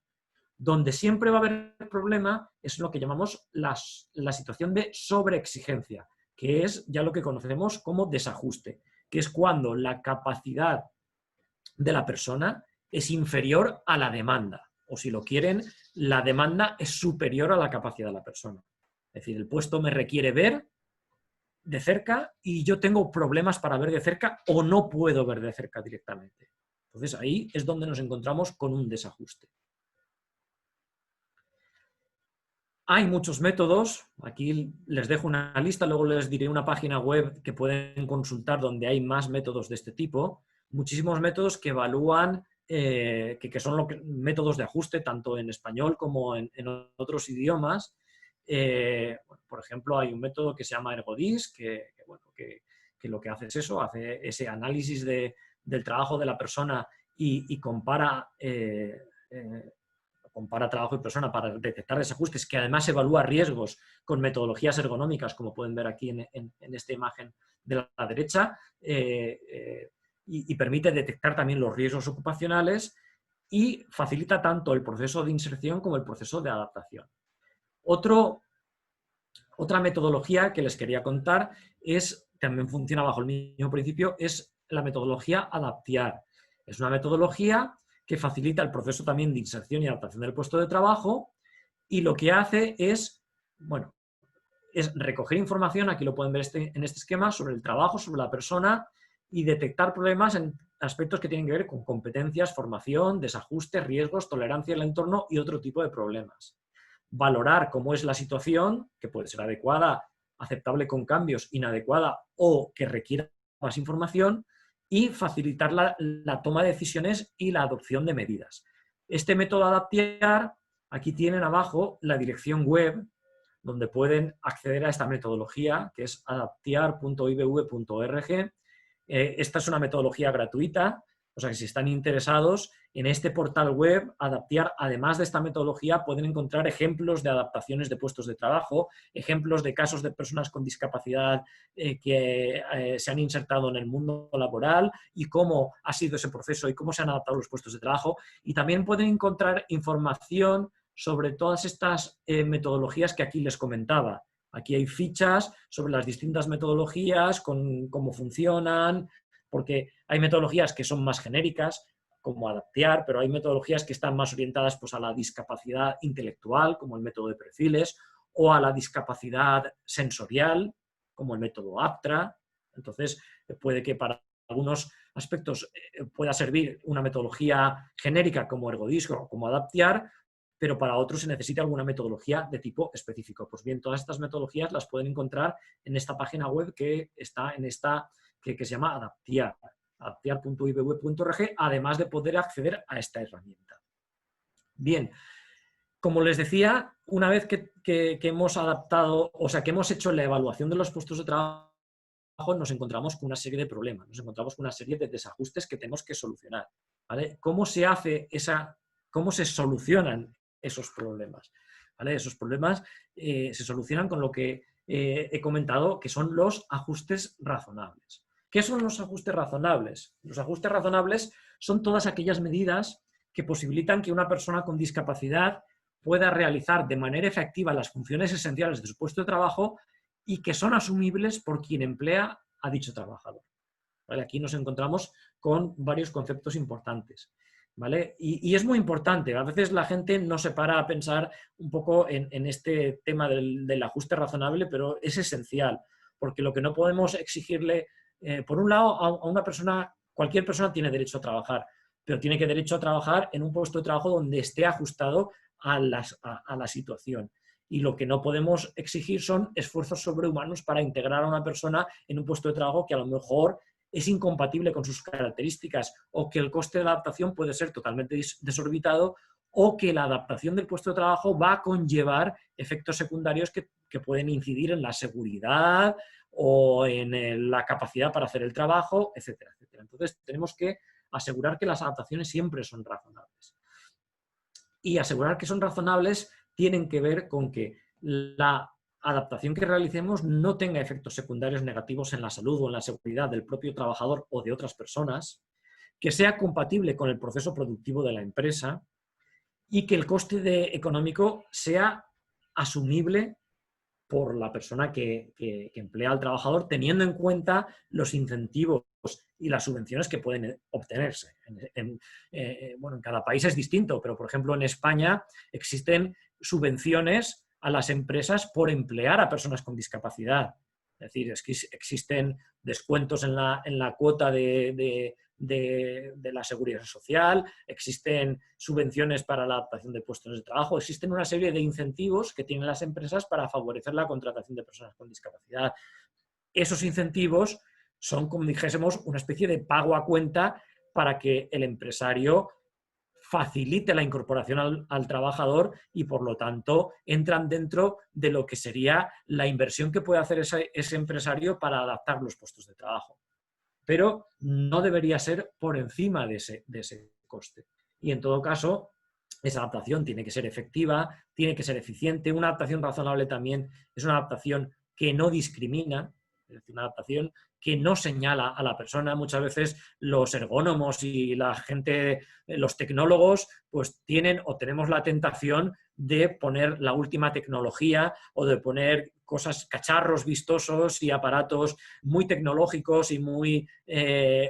Donde siempre va a haber problema es lo que llamamos la situación de sobreexigencia, que es ya lo que conocemos como desajuste, que es cuando la capacidad de la persona es inferior a la demanda, o si lo quieren, la demanda es superior a la capacidad de la persona. Es decir, el puesto me requiere ver de cerca y yo tengo problemas para ver de cerca o no puedo ver de cerca directamente. Entonces ahí es donde nos encontramos con un desajuste. Hay muchos métodos, aquí les dejo una lista, luego les diré una página web que pueden consultar donde hay más métodos de este tipo, muchísimos métodos que evalúan, que son métodos de ajuste tanto en español como en otros idiomas. Por ejemplo, hay un método que se llama Ergodis, que lo que hace es eso, hace ese análisis del trabajo de la persona y compara trabajo y persona para detectar desajustes, que además evalúa riesgos con metodologías ergonómicas, como pueden ver aquí en esta imagen de la derecha, y permite detectar también los riesgos ocupacionales y facilita tanto el proceso de inserción como el proceso de adaptación. Otra metodología que les quería contar también funciona bajo el mismo principio, es la metodología Adaptiar. Es una metodología que facilita el proceso también de inserción y adaptación del puesto de trabajo y lo que hace es recoger información, aquí lo pueden ver en este esquema, sobre el trabajo, sobre la persona y detectar problemas en aspectos que tienen que ver con competencias, formación, desajustes, riesgos, tolerancia al entorno y otro tipo de problemas. Valorar cómo es la situación, que puede ser adecuada, aceptable con cambios, inadecuada o que requiera más información, y facilitar la toma de decisiones y la adopción de medidas. Este método Adaptiar, aquí tienen abajo la dirección web donde pueden acceder a esta metodología, que es adaptiar.ivv.org. Esta es una metodología gratuita, o sea que si están interesados, en este portal web, Adaptiar, además de esta metodología, pueden encontrar ejemplos de adaptaciones de puestos de trabajo, ejemplos de casos de personas con discapacidad que se han insertado en el mundo laboral y cómo ha sido ese proceso y cómo se han adaptado los puestos de trabajo. Y también pueden encontrar información sobre todas estas metodologías que aquí les comentaba. Aquí hay fichas sobre las distintas metodologías, con cómo funcionan, porque hay metodologías que son más genéricas, como Adaptiar, pero hay metodologías que están más orientadas pues, a la discapacidad intelectual, como el método de perfiles, o a la discapacidad sensorial, como el método APTRA. Entonces, puede que para algunos aspectos pueda servir una metodología genérica como Ergodis o como Adaptiar, pero para otros se necesita alguna metodología de tipo específico. Pues bien, todas estas metodologías las pueden encontrar en esta página web que está en esta, que se llama Adaptiar, adaptiar.ivv.org, además de poder acceder a esta herramienta. Bien, como les decía, una vez que hemos adaptado, o sea, que hemos hecho la evaluación de los puestos de trabajo, nos encontramos con una serie de problemas, nos encontramos con una serie de desajustes que tenemos que solucionar, ¿vale? ¿Cómo se solucionan esos problemas? ¿Vale? Esos problemas se solucionan con lo que he comentado, que son los ajustes razonables. ¿Qué son los ajustes razonables? Los ajustes razonables son todas aquellas medidas que posibilitan que una persona con discapacidad pueda realizar de manera efectiva las funciones esenciales de su puesto de trabajo y que son asumibles por quien emplea a dicho trabajador. ¿Vale? Aquí nos encontramos con varios conceptos importantes. ¿Vale? Y es muy importante, a veces la gente no se para a pensar un poco en este tema del ajuste razonable, pero es esencial, porque lo que no podemos exigirle, por un lado, a una persona Cualquier persona tiene derecho a trabajar, pero tiene que derecho a trabajar en un puesto de trabajo donde esté ajustado a la situación. Y lo que no podemos exigir son esfuerzos sobrehumanos para integrar a una persona en un puesto de trabajo que a lo mejor es incompatible con sus características, o que el coste de la adaptación puede ser totalmente desorbitado, o que la adaptación del puesto de trabajo va a conllevar efectos secundarios que pueden incidir en la seguridad o en la capacidad para hacer el trabajo, etcétera, etcétera. Entonces tenemos que asegurar que las adaptaciones siempre son razonables. Y asegurar que son razonables tienen que ver con que la adaptación que realicemos no tenga efectos secundarios negativos en la salud o en la seguridad del propio trabajador o de otras personas, que sea compatible con el proceso productivo de la empresa y que el coste económico sea asumible por la persona que emplea al trabajador, teniendo en cuenta los incentivos y las subvenciones que pueden obtenerse. Bueno, en cada país es distinto, pero por ejemplo en España existen subvenciones a las empresas por emplear a personas con discapacidad. Es decir, existen descuentos en la cuota de la seguridad social, existen subvenciones para la adaptación de puestos de trabajo, existen una serie de incentivos que tienen las empresas para favorecer la contratación de personas con discapacidad. Esos incentivos son, como dijésemos, una especie de pago a cuenta para que el empresario facilite la incorporación al trabajador y, por lo tanto, entran dentro de lo que sería la inversión que puede hacer ese empresario para adaptar los puestos de trabajo. Pero no debería ser por encima de ese coste. Y, en todo caso, esa adaptación tiene que ser efectiva, tiene que ser eficiente. Una adaptación razonable también es una adaptación que no discrimina, es decir, una adaptación que no señala a la persona. Muchas veces los ergónomos y la gente, los tecnólogos, pues tienen o tenemos la tentación de poner la última tecnología o de poner cacharros vistosos y aparatos muy tecnológicos y muy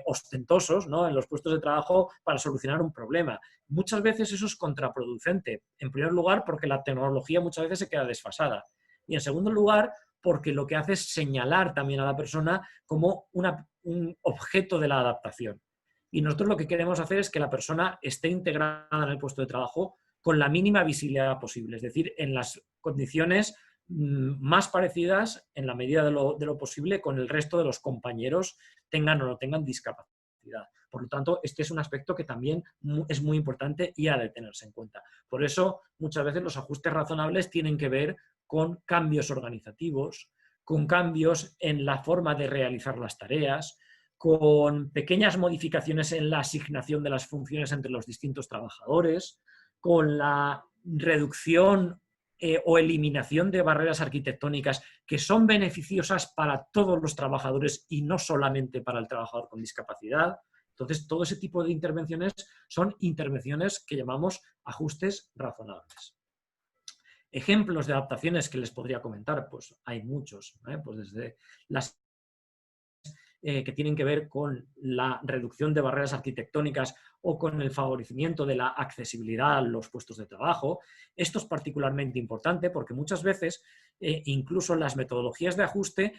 ostentosos, ¿no?, en los puestos de trabajo para solucionar un problema. Muchas veces eso es contraproducente. En primer lugar, porque la tecnología muchas veces se queda desfasada. Y en segundo lugar, porque lo que hace es señalar también a la persona como un objeto de la adaptación. Y nosotros lo que queremos hacer es que la persona esté integrada en el puesto de trabajo con la mínima visibilidad posible, es decir, en las condiciones más parecidas, en la medida de lo posible, con el resto de los compañeros, tengan o no tengan discapacidad. Por lo tanto, este es un aspecto que también es muy importante y ha de tenerse en cuenta. Por eso, muchas veces los ajustes razonables tienen que ver con cambios organizativos, con cambios en la forma de realizar las tareas, con pequeñas modificaciones en la asignación de las funciones entre los distintos trabajadores, con la reducción o eliminación de barreras arquitectónicas que son beneficiosas para todos los trabajadores y no solamente para el trabajador con discapacidad. Entonces, todo ese tipo de intervenciones son intervenciones que llamamos ajustes razonables. Ejemplos de adaptaciones que les podría comentar, pues hay muchos, pues desde las que tienen que ver con la reducción de barreras arquitectónicas o con el favorecimiento de la accesibilidad a los puestos de trabajo. Esto es particularmente importante porque muchas veces incluso las metodologías de ajuste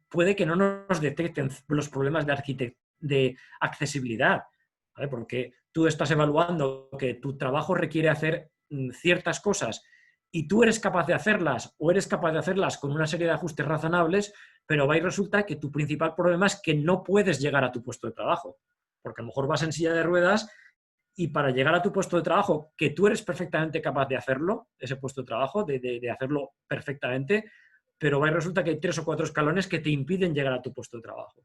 puede que no nos detecten los problemas de accesibilidad, ¿vale? Porque tú estás evaluando que tu trabajo requiere hacer ciertas cosas y tú eres capaz de hacerlas o eres capaz de hacerlas con una serie de ajustes razonables, pero va y resulta que tu principal problema es que no puedes llegar a tu puesto de trabajo, porque a lo mejor vas en silla de ruedas y para llegar a tu puesto de trabajo, que tú eres perfectamente capaz de hacerlo, ese puesto de trabajo, de hacerlo perfectamente, pero va y resulta que hay 3 o 4 escalones que te impiden llegar a tu puesto de trabajo.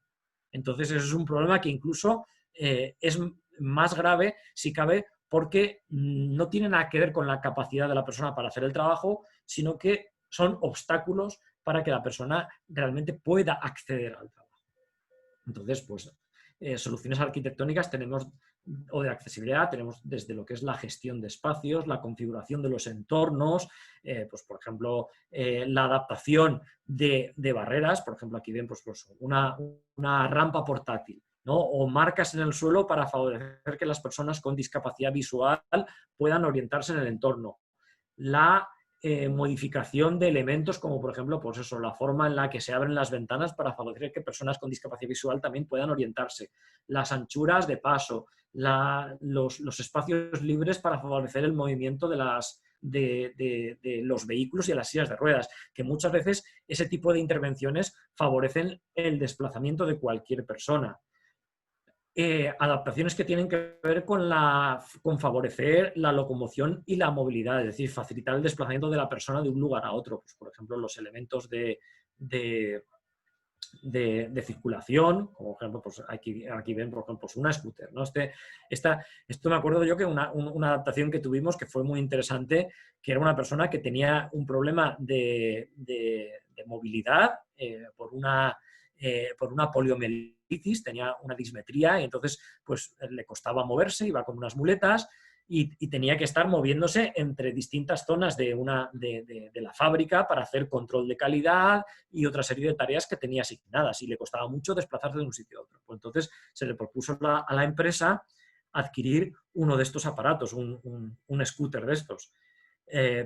Entonces, eso es un problema que incluso es más grave, si cabe, porque no tiene nada que ver con la capacidad de la persona para hacer el trabajo, sino que son obstáculos para que la persona realmente pueda acceder al trabajo. Entonces, pues, soluciones arquitectónicas tenemos, o de accesibilidad, tenemos desde lo que es la gestión de espacios, la configuración de los entornos, pues, por ejemplo, la adaptación de barreras, por ejemplo, aquí ven pues, una rampa portátil, ¿no? O marcas en el suelo para favorecer que las personas con discapacidad visual puedan orientarse en el entorno. La modificación de elementos como, por ejemplo, pues eso, la forma en la que se abren las ventanas para favorecer que personas con discapacidad visual también puedan orientarse, las anchuras de paso, los espacios libres para favorecer el movimiento de los vehículos y de las sillas de ruedas, que muchas veces ese tipo de intervenciones favorecen el desplazamiento de cualquier persona. Adaptaciones que tienen que ver con favorecer la locomoción y la movilidad, es decir, facilitar el desplazamiento de la persona de un lugar a otro. Pues, por ejemplo, los elementos de circulación, como por ejemplo, pues aquí ven, por ejemplo, pues una scooter, ¿no? Esto me acuerdo yo que una adaptación que tuvimos que fue muy interesante, que era una persona que tenía un problema de movilidad por una poliomielitis, tenía una dismetría y entonces pues le costaba moverse, iba con unas muletas y tenía que estar moviéndose entre distintas zonas de la fábrica para hacer control de calidad y otra serie de tareas que tenía asignadas y le costaba mucho desplazarse de un sitio a otro. Pues entonces se le propuso a la empresa adquirir uno de estos aparatos, un scooter de estos.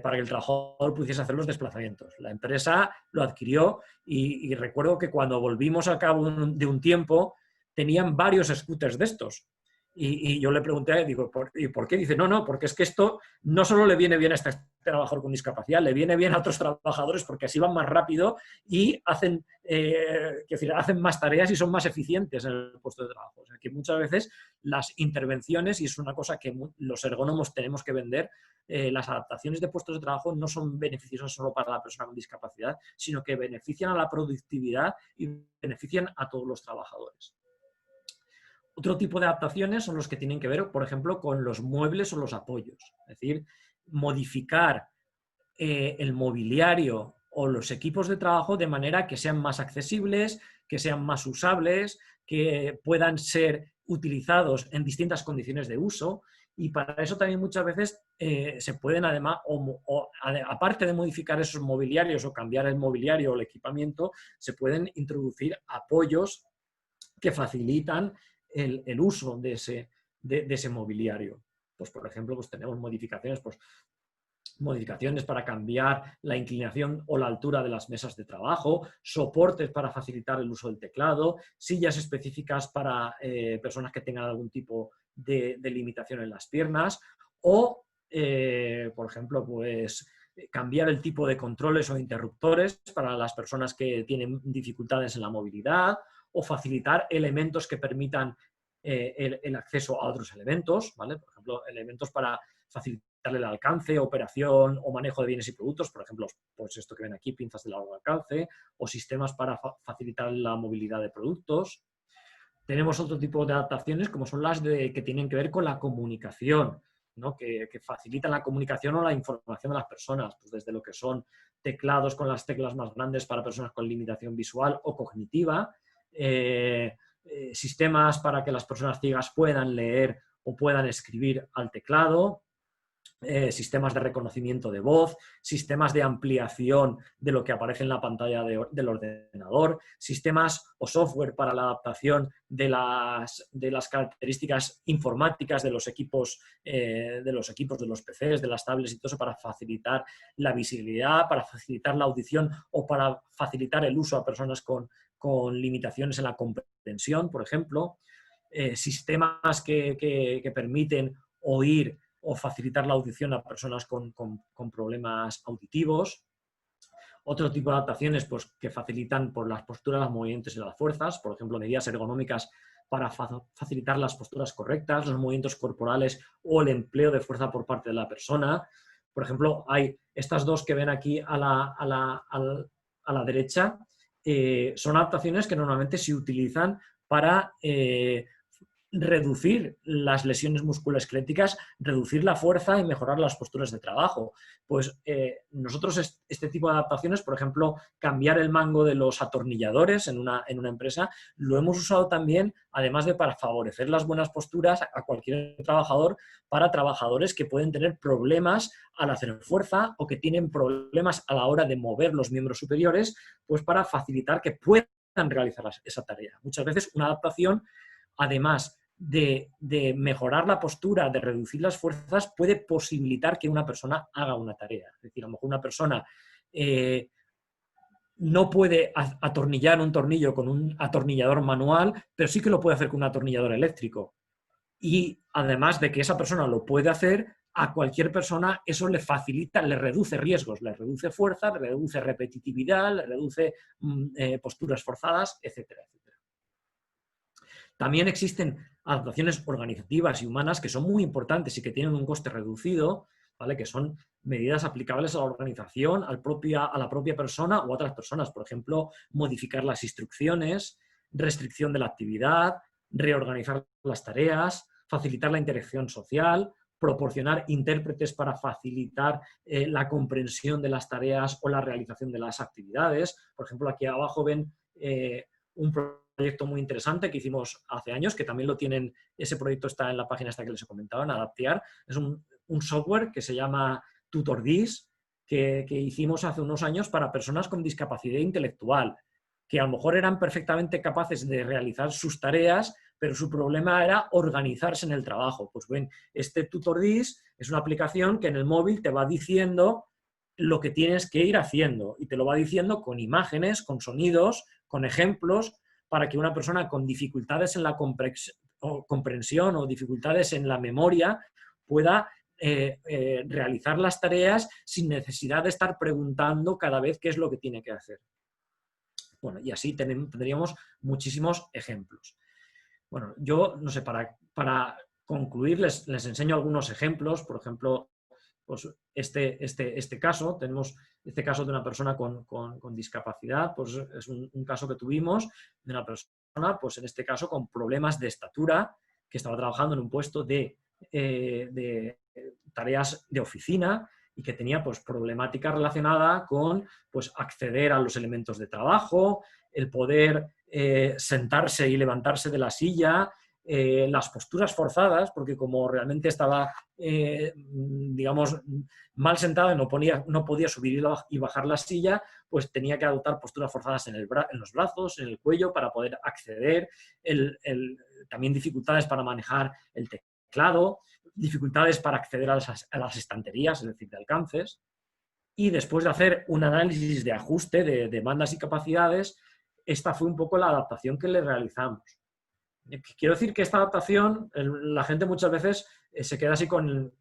Para que el trabajador pudiese hacer los desplazamientos. La empresa lo adquirió y recuerdo que cuando volvimos al cabo de un tiempo tenían varios scooters de estos. Y yo le pregunté, digo, ¿y por qué? Dice, no, porque es que esto no solo le viene bien a este trabajador con discapacidad, le viene bien a otros trabajadores porque así van más rápido y hacen más tareas y son más eficientes en el puesto de trabajo. O sea, que muchas veces las intervenciones, y es una cosa que los ergónomos tenemos que vender, las adaptaciones de puestos de trabajo no son beneficiosas solo para la persona con discapacidad, sino que benefician a la productividad y benefician a todos los trabajadores. Otro tipo de adaptaciones son los que tienen que ver, por ejemplo, con los muebles o los apoyos. Es decir, modificar el mobiliario o los equipos de trabajo de manera que sean más accesibles, que sean más usables, que puedan ser utilizados en distintas condiciones de uso. Y para eso también muchas veces se pueden, además, aparte de modificar esos mobiliarios o cambiar el mobiliario o el equipamiento, se pueden introducir apoyos que facilitan el uso de ese mobiliario. Pues, por ejemplo, pues tenemos modificaciones para cambiar la inclinación o la altura de las mesas de trabajo, soportes para facilitar el uso del teclado, sillas específicas para personas que tengan algún tipo de limitación en las piernas o, por ejemplo, pues cambiar el tipo de controles o interruptores para las personas que tienen dificultades en la movilidad o facilitar elementos que permitan el acceso a otros elementos, ¿vale? Por ejemplo, elementos para facilitar el alcance, operación o manejo de bienes y productos, por ejemplo, pues esto que ven aquí, pinzas de largo alcance, o sistemas para facilitar la movilidad de productos. Tenemos otro tipo de adaptaciones como son las que tienen que ver con la comunicación, ¿no? que facilitan la comunicación o la información de las personas, pues desde lo que son teclados con las teclas más grandes para personas con limitación visual o cognitiva, sistemas para que las personas ciegas puedan leer o puedan escribir al teclado, sistemas de reconocimiento de voz, sistemas de ampliación de lo que aparece en la pantalla del ordenador, sistemas o software para la adaptación de las características informáticas de los equipos de los PCs, de las tablets y todo eso para facilitar la visibilidad, para facilitar la audición o para facilitar el uso a personas con limitaciones en la comprensión, por ejemplo, sistemas que permiten oír o facilitar la audición a personas con problemas auditivos. Otro tipo de adaptaciones pues, que facilitan por las posturas, los movimientos y las fuerzas, por ejemplo, medidas ergonómicas para facilitar las posturas correctas, los movimientos corporales o el empleo de fuerza por parte de la persona. Por ejemplo, hay estas dos que ven aquí a la derecha, son adaptaciones que normalmente se utilizan para reducir las lesiones musculoesqueléticas, reducir la fuerza y mejorar las posturas de trabajo. Pues nosotros este tipo de adaptaciones, por ejemplo, cambiar el mango de los atornilladores en una empresa, lo hemos usado también, además de para favorecer las buenas posturas a cualquier trabajador, para trabajadores que pueden tener problemas al hacer fuerza o que tienen problemas a la hora de mover los miembros superiores, pues para facilitar que puedan realizar esa tarea. Muchas veces una adaptación, además de mejorar la postura, de reducir las fuerzas, puede posibilitar que una persona haga una tarea. Es decir, a lo mejor una persona no puede atornillar un tornillo con un atornillador manual, pero sí que lo puede hacer con un atornillador eléctrico. Y además de que esa persona lo puede hacer, a cualquier persona eso le facilita, le reduce riesgos, le reduce fuerza, le reduce repetitividad, le reduce posturas forzadas, etcétera, etcétera. También existen adaptaciones organizativas y humanas que son muy importantes y que tienen un coste reducido, ¿vale? Que son medidas aplicables a la organización, a la propia persona o a otras personas. Por ejemplo, modificar las instrucciones, restricción de la actividad, reorganizar las tareas, facilitar la interacción social, proporcionar intérpretes para facilitar la comprensión de las tareas o la realización de las actividades. Por ejemplo, aquí abajo ven un proyecto muy interesante que hicimos hace años, que también lo tienen, ese proyecto está en la página esta que les he comentado, en Adaptear. Es un software que se llama TutorDis, que hicimos hace unos años para personas con discapacidad intelectual, que a lo mejor eran perfectamente capaces de realizar sus tareas, pero su problema era organizarse en el trabajo. Pues bien, este TutorDis es una aplicación que en el móvil te va diciendo lo que tienes que ir haciendo y te lo va diciendo con imágenes, con sonidos, con ejemplos, para que una persona con dificultades en la comprensión o dificultades en la memoria pueda realizar las tareas sin necesidad de estar preguntando cada vez qué es lo que tiene que hacer. Bueno, y así tendríamos muchísimos ejemplos. Bueno, yo, no sé, para concluir les enseño algunos ejemplos. Por ejemplo, pues este caso, tenemos este caso de una persona con discapacidad, pues es un caso que tuvimos de una persona, pues en este caso con problemas de estatura, que estaba trabajando en un puesto de tareas de oficina y que tenía pues problemática relacionada con pues acceder a los elementos de trabajo, el poder sentarse y levantarse de la silla, las posturas forzadas, porque como realmente estaba, digamos, mal sentado y no podía subir y bajar la silla, pues tenía que adoptar posturas forzadas en los brazos, en el cuello, para poder acceder, también dificultades para manejar el teclado, dificultades para acceder a las estanterías, es decir, de alcances. Y después de hacer un análisis de ajuste de demandas y capacidades, esta fue un poco la adaptación que le realizamos. Quiero decir que esta adaptación, la gente muchas veces se queda así con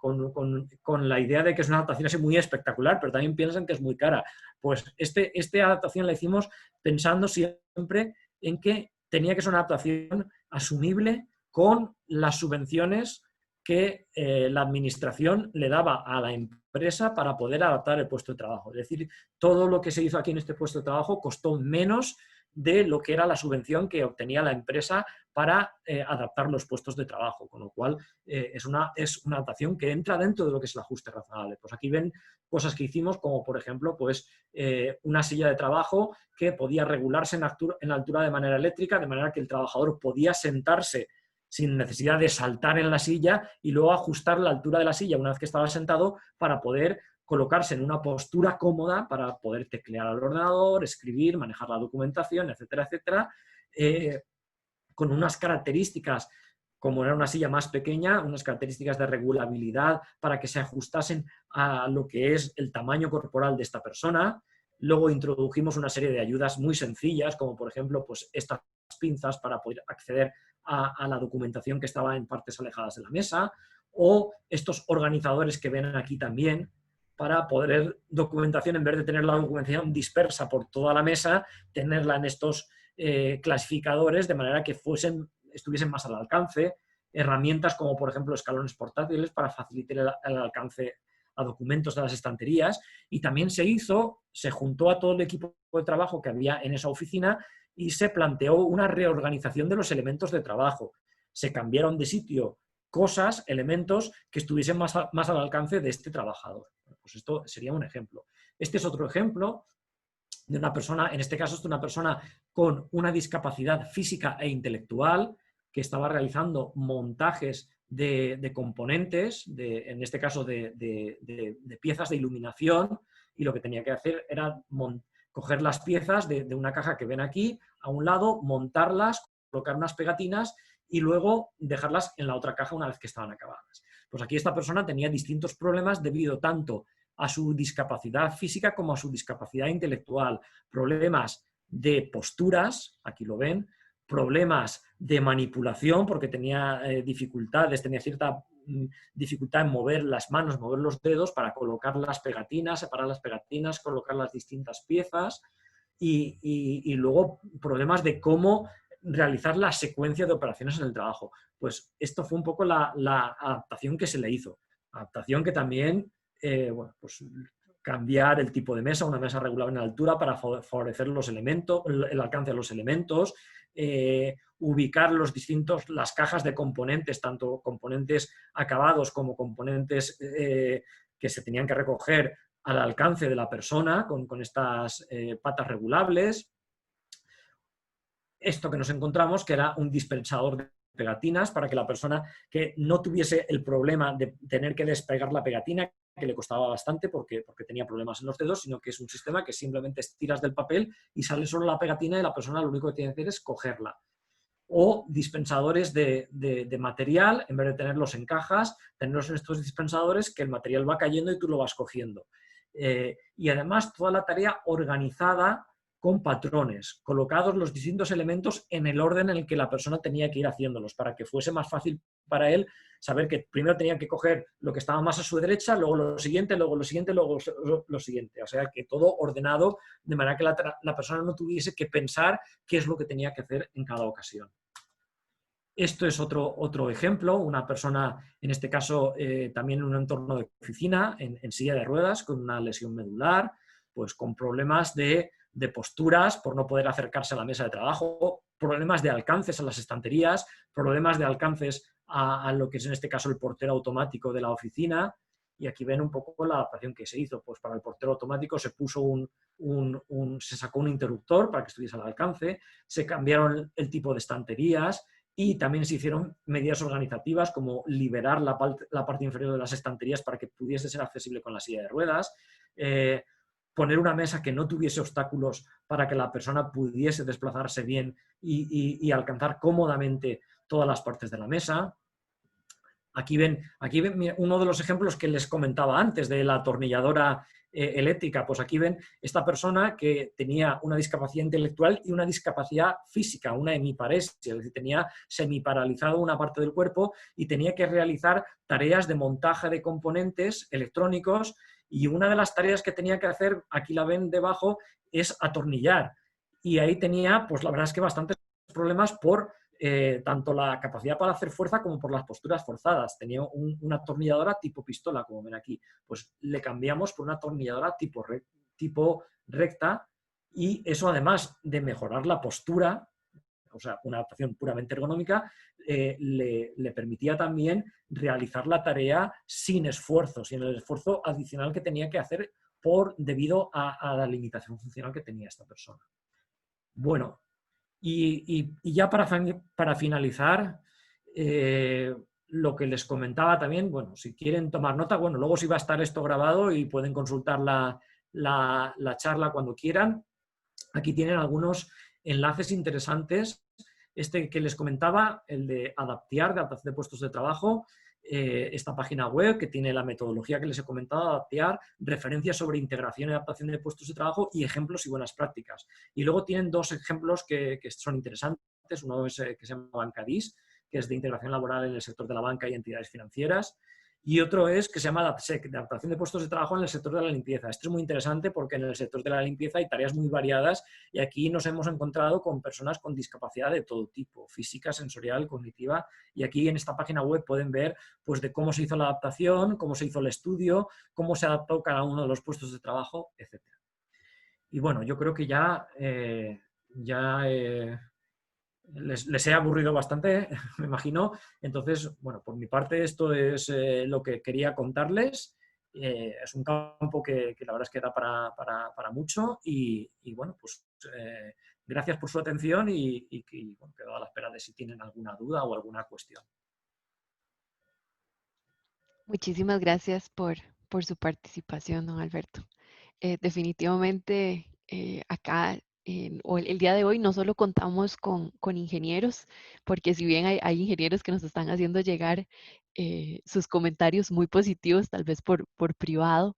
la idea de que es una adaptación así muy espectacular, pero también piensan que es muy cara. Pues esta adaptación la hicimos pensando siempre en que tenía que ser una adaptación asumible con las subvenciones que la administración le daba a la empresa para poder adaptar el puesto de trabajo. Es decir, todo lo que se hizo aquí en este puesto de trabajo costó menos de lo que era la subvención que obtenía la empresa para adaptar los puestos de trabajo, con lo cual es una adaptación que entra dentro de lo que es el ajuste razonable. Pues aquí ven cosas que hicimos, como por ejemplo pues, una silla de trabajo que podía regularse en la altura de manera eléctrica, de manera que el trabajador podía sentarse sin necesidad de saltar en la silla y luego ajustar la altura de la silla una vez que estaba sentado para poder colocarse en una postura cómoda para poder teclear al ordenador, escribir, manejar la documentación, etcétera, etcétera, con unas características, como era una silla más pequeña, unas características de regulabilidad para que se ajustasen a lo que es el tamaño corporal de esta persona. Luego introdujimos una serie de ayudas muy sencillas, como por ejemplo pues, estas pinzas para poder acceder a la documentación que estaba en partes alejadas de la mesa, o estos organizadores que ven aquí también, para poder documentación, en vez de tener la documentación dispersa por toda la mesa, tenerla en estos clasificadores de manera que estuviesen más al alcance, herramientas como por ejemplo escalones portátiles para facilitar el alcance a documentos de las estanterías, y también se juntó a todo el equipo de trabajo que había en esa oficina y se planteó una reorganización de los elementos de trabajo. Se cambiaron de sitio cosas, elementos que estuviesen más al alcance de este trabajador. Pues esto sería un ejemplo. Este es otro ejemplo de una persona, en este caso es de una persona con una discapacidad física e intelectual que estaba realizando montajes de componentes, en este caso de piezas de iluminación, y lo que tenía que hacer era coger las piezas de una caja que ven aquí a un lado, montarlas, colocar unas pegatinas y luego dejarlas en la otra caja una vez que estaban acabadas. Pues aquí esta persona tenía distintos problemas debido tanto a su discapacidad física como a su discapacidad intelectual, problemas de posturas, aquí lo ven, problemas de manipulación porque tenía dificultades, tenía cierta dificultad en mover las manos, mover los dedos para colocar las pegatinas, separar las pegatinas, colocar las distintas piezas y luego problemas de cómo realizar la secuencia de operaciones en el trabajo. Pues esto fue un poco la adaptación que se le hizo. Adaptación que también, bueno, pues cambiar el tipo de mesa, una mesa regulable en altura para favorecer los elementos, el alcance de los elementos, ubicar las cajas de componentes, tanto componentes acabados como componentes que se tenían que recoger al alcance de la persona con estas patas regulables. Esto que nos encontramos, que era un dispensador de pegatinas para que la persona que no tuviese el problema de tener que despegar la pegatina, que le costaba bastante porque tenía problemas en los dedos, sino que es un sistema que simplemente estiras del papel y sale solo la pegatina y la persona lo único que tiene que hacer es cogerla. O dispensadores de material, en vez de tenerlos en cajas, tenerlos en estos dispensadores que el material va cayendo y tú lo vas cogiendo. Y además toda la tarea organizada con patrones, colocados los distintos elementos en el orden en el que la persona tenía que ir haciéndolos, para que fuese más fácil para él saber que primero tenía que coger lo que estaba más a su derecha, luego lo siguiente, luego lo siguiente, luego lo siguiente. O sea, que todo ordenado de manera que la persona no tuviese que pensar qué es lo que tenía que hacer en cada ocasión. Esto es otro ejemplo, una persona, en este caso también en un entorno de oficina, en silla de ruedas, con una lesión medular, pues con problemas de posturas por no poder acercarse a la mesa de trabajo, problemas de alcances a las estanterías, problemas de alcances a lo que es en este caso el portero automático de la oficina. Y aquí ven un poco la adaptación que se hizo. Pues para el portero automático se puso se sacó un interruptor para que estuviese al alcance, se cambiaron el tipo de estanterías y también se hicieron medidas organizativas como liberar la parte inferior de las estanterías para que pudiese ser accesible con la silla de ruedas, poner una mesa que no tuviese obstáculos para que la persona pudiese desplazarse bien y alcanzar cómodamente todas las partes de la mesa. Aquí ven uno de los ejemplos que les comentaba antes de la atornilladora eléctrica. Pues aquí ven esta persona que tenía una discapacidad intelectual y una discapacidad física, una hemiparesia, es decir, tenía semiparalizado una parte del cuerpo y tenía que realizar tareas de montaje de componentes electrónicos, y una de las tareas que tenía que hacer, aquí la ven debajo, es atornillar. Y ahí tenía, pues la verdad es que bastantes problemas por tanto la capacidad para hacer fuerza como por las posturas forzadas. Tenía una atornilladora tipo pistola, como ven aquí. Pues le cambiamos por una atornilladora tipo recta, y eso, además de mejorar la postura, o sea, una adaptación puramente ergonómica, le permitía también realizar la tarea sin esfuerzo, sin el esfuerzo adicional que tenía que hacer debido a la limitación funcional que tenía esta persona. Bueno, y ya para finalizar, lo que les comentaba también, bueno, si quieren tomar nota, bueno, luego sí va a estar esto grabado y pueden consultar la charla cuando quieran. Aquí tienen algunos enlaces interesantes. Este que les comentaba, el de adaptación de puestos de trabajo, esta página web que tiene la metodología que les he comentado, adaptar, referencias sobre integración y adaptación de puestos de trabajo y ejemplos y buenas prácticas. Y luego tienen dos ejemplos que son interesantes. Uno es que se llama Bancadis, que es de integración laboral en el sector de la banca y entidades financieras. Y otro es que se llama ADAPSEC, de adaptación de puestos de trabajo en el sector de la limpieza. Esto es muy interesante porque en el sector de la limpieza hay tareas muy variadas y aquí nos hemos encontrado con personas con discapacidad de todo tipo, física, sensorial, cognitiva, y aquí en esta página web pueden ver pues, de cómo se hizo la adaptación, cómo se hizo el estudio, cómo se adaptó cada uno de los puestos de trabajo, etc. Y bueno, yo creo que les he aburrido bastante, me imagino. Entonces, bueno, por mi parte esto es lo que quería contarles. Es un campo que la verdad es que da para mucho y bueno, pues gracias por su atención y bueno, quedo a la espera de si tienen alguna duda o alguna cuestión. Muchísimas gracias por su participación, don Alberto. Definitivamente acá o el día de hoy no solo contamos con ingenieros, porque si bien hay ingenieros que nos están haciendo llegar sus comentarios muy positivos, tal vez por privado.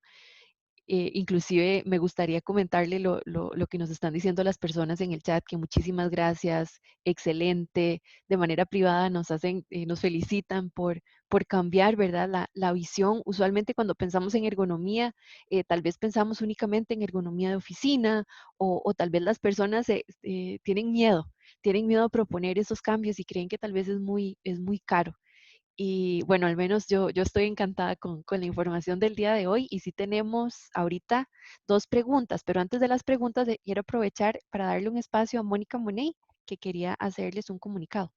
Inclusive me gustaría comentarle lo que nos están diciendo las personas en el chat, que muchísimas gracias, excelente, de manera privada nos hacen, nos felicitan por cambiar, ¿verdad? La visión. Usualmente cuando pensamos en ergonomía, tal vez pensamos únicamente en ergonomía de oficina o tal vez las personas tienen miedo a proponer esos cambios y creen que tal vez es muy caro. Y bueno, al menos yo estoy encantada con la información del día de hoy y sí tenemos ahorita 2 preguntas, pero antes de las preguntas quiero aprovechar para darle un espacio a Mónica Monet, que quería hacerles un comunicado.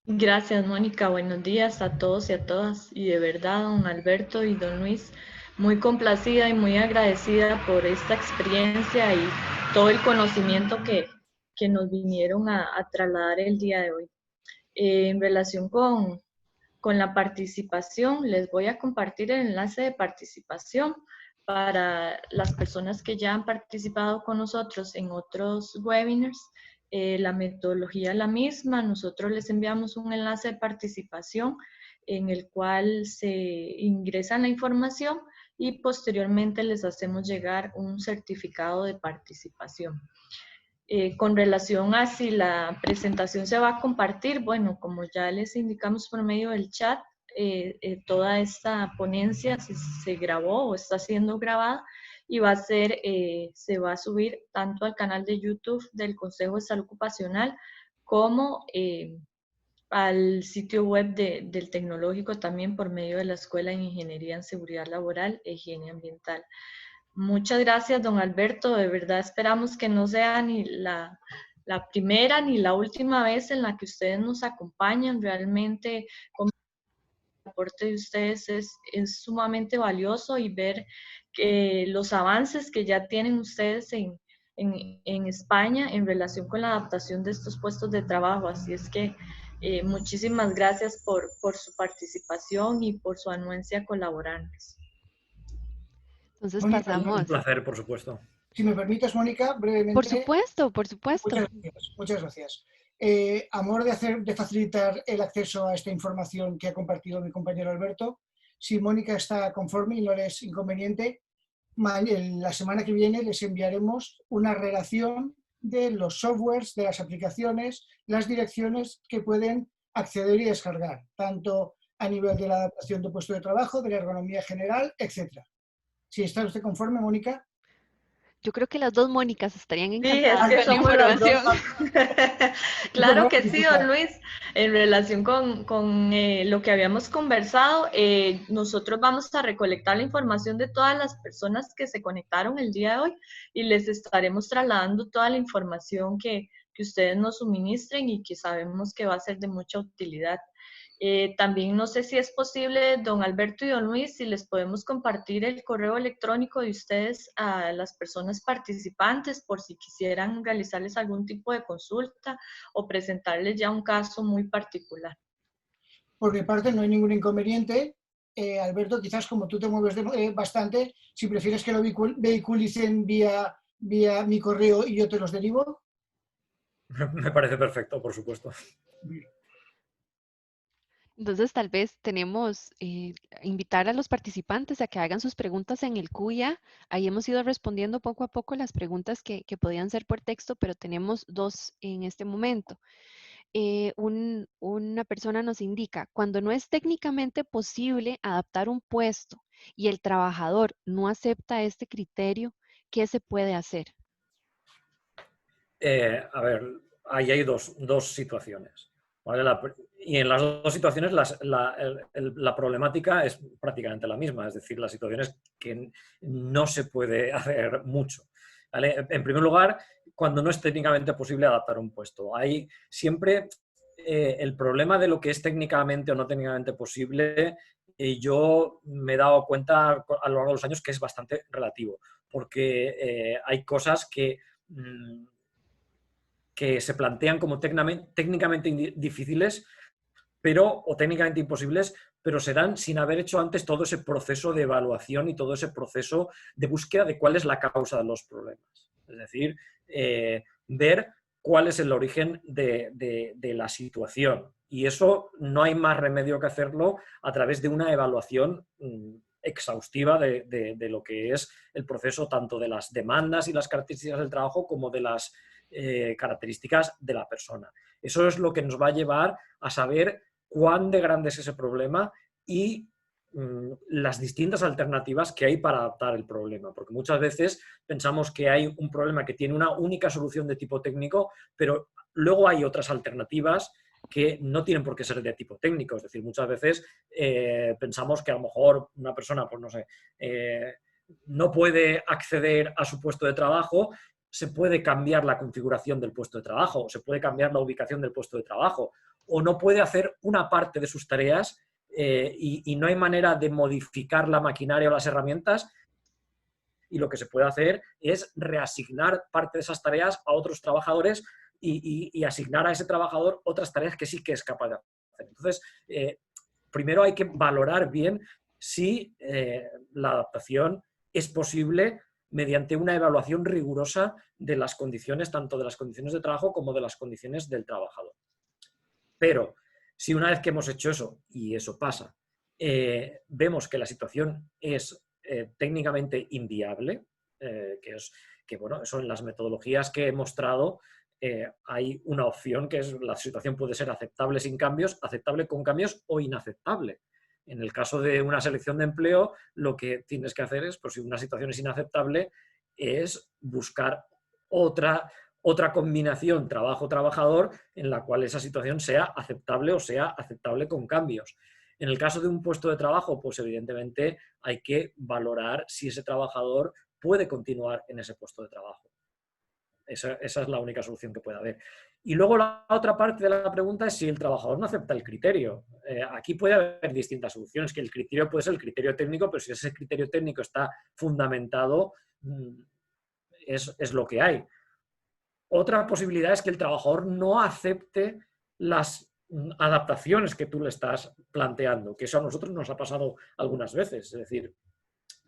Gracias, Mónica. Buenos días a todos y a todas. Y de verdad, don Alberto y don Luis, muy complacida y muy agradecida por esta experiencia y todo el conocimiento que nos vinieron a trasladar el día de hoy. En relación con la participación, les voy a compartir el enlace de participación para las personas que ya han participado con nosotros en otros webinars. La metodología es la misma, nosotros les enviamos un enlace de participación en el cual se ingresa la información y posteriormente les hacemos llegar un certificado de participación. Con relación a si la presentación se va a compartir, bueno, como ya les indicamos por medio del chat, toda esta ponencia se grabó o está siendo grabada y se va a subir tanto al canal de YouTube del Consejo de Salud Ocupacional como al sitio web del Tecnológico también por medio de la Escuela de Ingeniería en Seguridad Laboral e Higiene Ambiental. Muchas gracias, don Alberto. De verdad esperamos que no sea ni la primera ni la última vez en la que ustedes nos acompañan. Realmente, como el aporte de ustedes es sumamente valioso y ver que los avances que ya tienen ustedes en España en relación con la adaptación de estos puestos de trabajo. Así es que muchísimas gracias por su participación y por su anuencia a colaborarnos. Entonces Mónica, Un pasamos. placer, por supuesto. si me permites, Mónica, brevemente. Por supuesto, por supuesto. Muchas gracias. A modo de facilitar el acceso a esta información que ha compartido mi compañero Alberto, si Mónica está conforme y no le es inconveniente, la semana que viene les enviaremos una relación de los softwares, de las aplicaciones, las direcciones que pueden acceder y descargar, tanto a nivel de la adaptación de puesto de trabajo, de la ergonomía general, etc. Si está usted conforme, Mónica. Yo creo que las 2 Mónicas estarían Sí, es encantadas que con la somos las dos. información. Claro que sí, don Luis. En relación con lo que habíamos conversado, nosotros vamos a recolectar la información de todas las personas que se conectaron el día de hoy y les estaremos trasladando toda la información que ustedes nos suministren y que sabemos que va a ser de mucha utilidad. También no sé si es posible, don Alberto y don Luis, si les podemos compartir el correo electrónico de ustedes a las personas participantes por si quisieran realizarles algún tipo de consulta o presentarles ya un caso muy particular. Por mi parte no hay ningún inconveniente. Alberto, quizás como tú te mueves bastante, si prefieres que lo vehiculicen vía mi correo y yo te los derivo. Me parece perfecto, por supuesto. Entonces, tal vez tenemos invitar a los participantes a que hagan sus preguntas en el QIA. Ahí hemos ido respondiendo poco a poco las preguntas que podían ser por texto, pero tenemos 2 en este momento. Una persona nos indica, cuando no es técnicamente posible adaptar un puesto y el trabajador no acepta este criterio, ¿qué se puede hacer? A ver, ahí hay dos situaciones, ¿vale? Y en las 2 situaciones la problemática es prácticamente la misma, es decir, la situación es que no se puede hacer mucho, ¿vale? En primer lugar, cuando no es técnicamente posible adaptar un puesto. Hay siempre el problema de lo que es técnicamente o no técnicamente posible, yo me he dado cuenta a lo largo de los años que es bastante relativo, porque hay cosas que se plantean como técnicamente difíciles o técnicamente imposibles, pero se dan sin haber hecho antes todo ese proceso de evaluación y todo ese proceso de búsqueda de cuál es la causa de los problemas. Es decir, ver cuál es el origen de la situación. Y eso no hay más remedio que hacerlo a través de una evaluación exhaustiva de lo que es el proceso tanto de las demandas y las características del trabajo como de las características de la persona. Eso es lo que nos va a llevar a saber cuán de grande es ese problema y las distintas alternativas que hay para adaptar el problema, porque muchas veces pensamos que hay un problema que tiene una única solución de tipo técnico, pero luego hay otras alternativas que no tienen por qué ser de tipo técnico. Es decir, muchas veces pensamos que a lo mejor una persona, pues no sé, no puede acceder a su puesto de trabajo, se puede cambiar la configuración del puesto de trabajo, o se puede cambiar la ubicación del puesto de trabajo, o no puede hacer una parte de sus tareas y no hay manera de modificar la maquinaria o las herramientas, y lo que se puede hacer es reasignar parte de esas tareas a otros trabajadores y asignar a ese trabajador otras tareas que sí que es capaz de hacer. Entonces, primero hay que valorar bien si la adaptación es posible mediante una evaluación rigurosa de las condiciones, tanto de las condiciones de trabajo como de las condiciones del trabajador. Pero si una vez que hemos hecho eso, y eso pasa, vemos que la situación es técnicamente inviable, que bueno, eso en las metodologías que he mostrado hay una opción que es la situación puede ser aceptable sin cambios, aceptable con cambios o inaceptable. En el caso de una selección de empleo, lo que tienes que hacer es, pues si una situación es inaceptable, es buscar otra combinación trabajo-trabajador en la cual esa situación sea aceptable o sea aceptable con cambios. En el caso de un puesto de trabajo, pues evidentemente hay que valorar si ese trabajador puede continuar en ese puesto de trabajo. Esa es la única solución que puede haber. Y luego la otra parte de la pregunta es si el trabajador no acepta el criterio. Aquí puede haber distintas soluciones, que el criterio puede ser el criterio técnico, pero si ese criterio técnico está fundamentado, es lo que hay. Otra posibilidad es que el trabajador no acepte las adaptaciones que tú le estás planteando, que eso a nosotros nos ha pasado algunas veces. Es decir,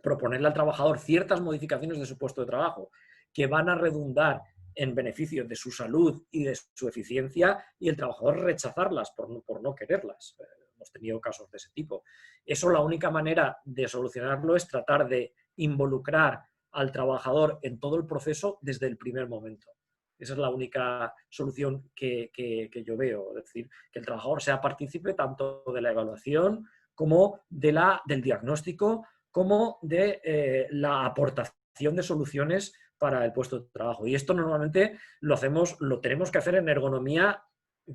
proponerle al trabajador ciertas modificaciones de su puesto de trabajo que van a redundar en beneficio de su salud y de su eficiencia y el trabajador rechazarlas por no quererlas. Hemos tenido casos de ese tipo. Eso la única manera de solucionarlo es tratar de involucrar al trabajador en todo el proceso desde el primer momento. Esa es la única solución que yo veo. Es decir, que el trabajador sea partícipe tanto de la evaluación como del diagnóstico, como de la aportación de soluciones para el puesto de trabajo. Y esto normalmente lo tenemos que hacer en ergonomía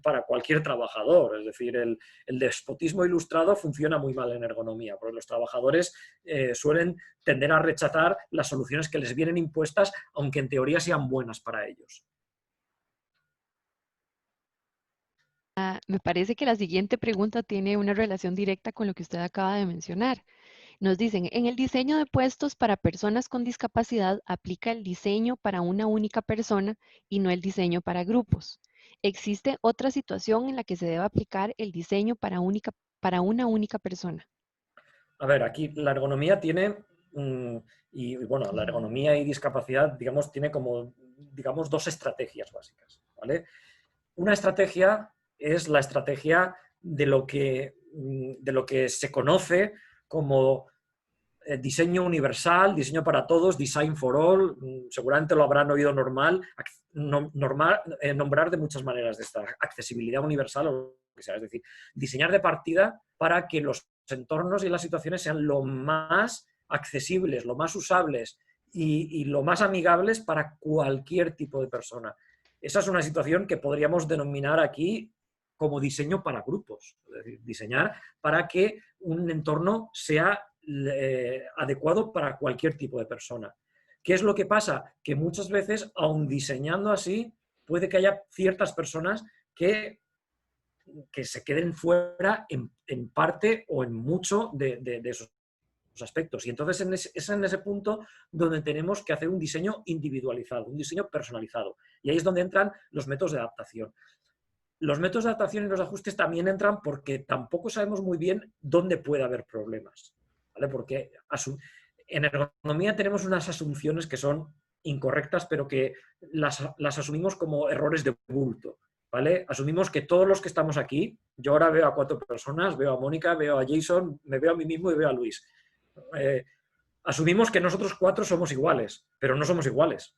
para cualquier trabajador. Es decir, el despotismo ilustrado funciona muy mal en ergonomía, porque los trabajadores suelen tender a rechazar las soluciones que les vienen impuestas, aunque en teoría sean buenas para ellos. Me parece que la siguiente pregunta tiene una relación directa con lo que usted acaba de mencionar. Nos dicen, en el diseño de puestos para personas con discapacidad aplica el diseño para una única persona y no el diseño para grupos. ¿Existe otra situación en la que se deba aplicar el diseño para una única persona? A ver, aquí la ergonomía tiene, y bueno, la ergonomía y discapacidad, digamos, tiene como, digamos, dos estrategias básicas, ¿vale? Una estrategia es la estrategia de lo que se conoce como diseño universal, diseño para todos, design for all. Seguramente lo habrán oído nombrar de muchas maneras de esta accesibilidad universal o lo que sea. Es decir, diseñar de partida para que los entornos y las situaciones sean lo más accesibles, lo más usables y lo más amigables para cualquier tipo de persona. Esa es una situación que podríamos denominar aquí como diseño para grupos. Es decir, diseñar para que un entorno sea adecuado para cualquier tipo de persona. ¿Qué es lo que pasa? Que muchas veces, aun diseñando así, puede que haya ciertas personas que se queden fuera en parte o en mucho de esos aspectos. Y entonces es en ese punto donde tenemos que hacer un diseño individualizado, un diseño personalizado. Y ahí es donde entran los métodos de adaptación. Los métodos de adaptación y los ajustes también entran porque tampoco sabemos muy bien dónde puede haber problemas, ¿vale? Porque en ergonomía tenemos unas asunciones que son incorrectas, pero que las asumimos como errores de bulto, ¿vale? Asumimos que todos los que estamos aquí, yo ahora veo a 4 personas, veo a Mónica, veo a Jason, me veo a mí mismo y veo a Luis. Asumimos que nosotros 4 somos iguales, pero no somos iguales.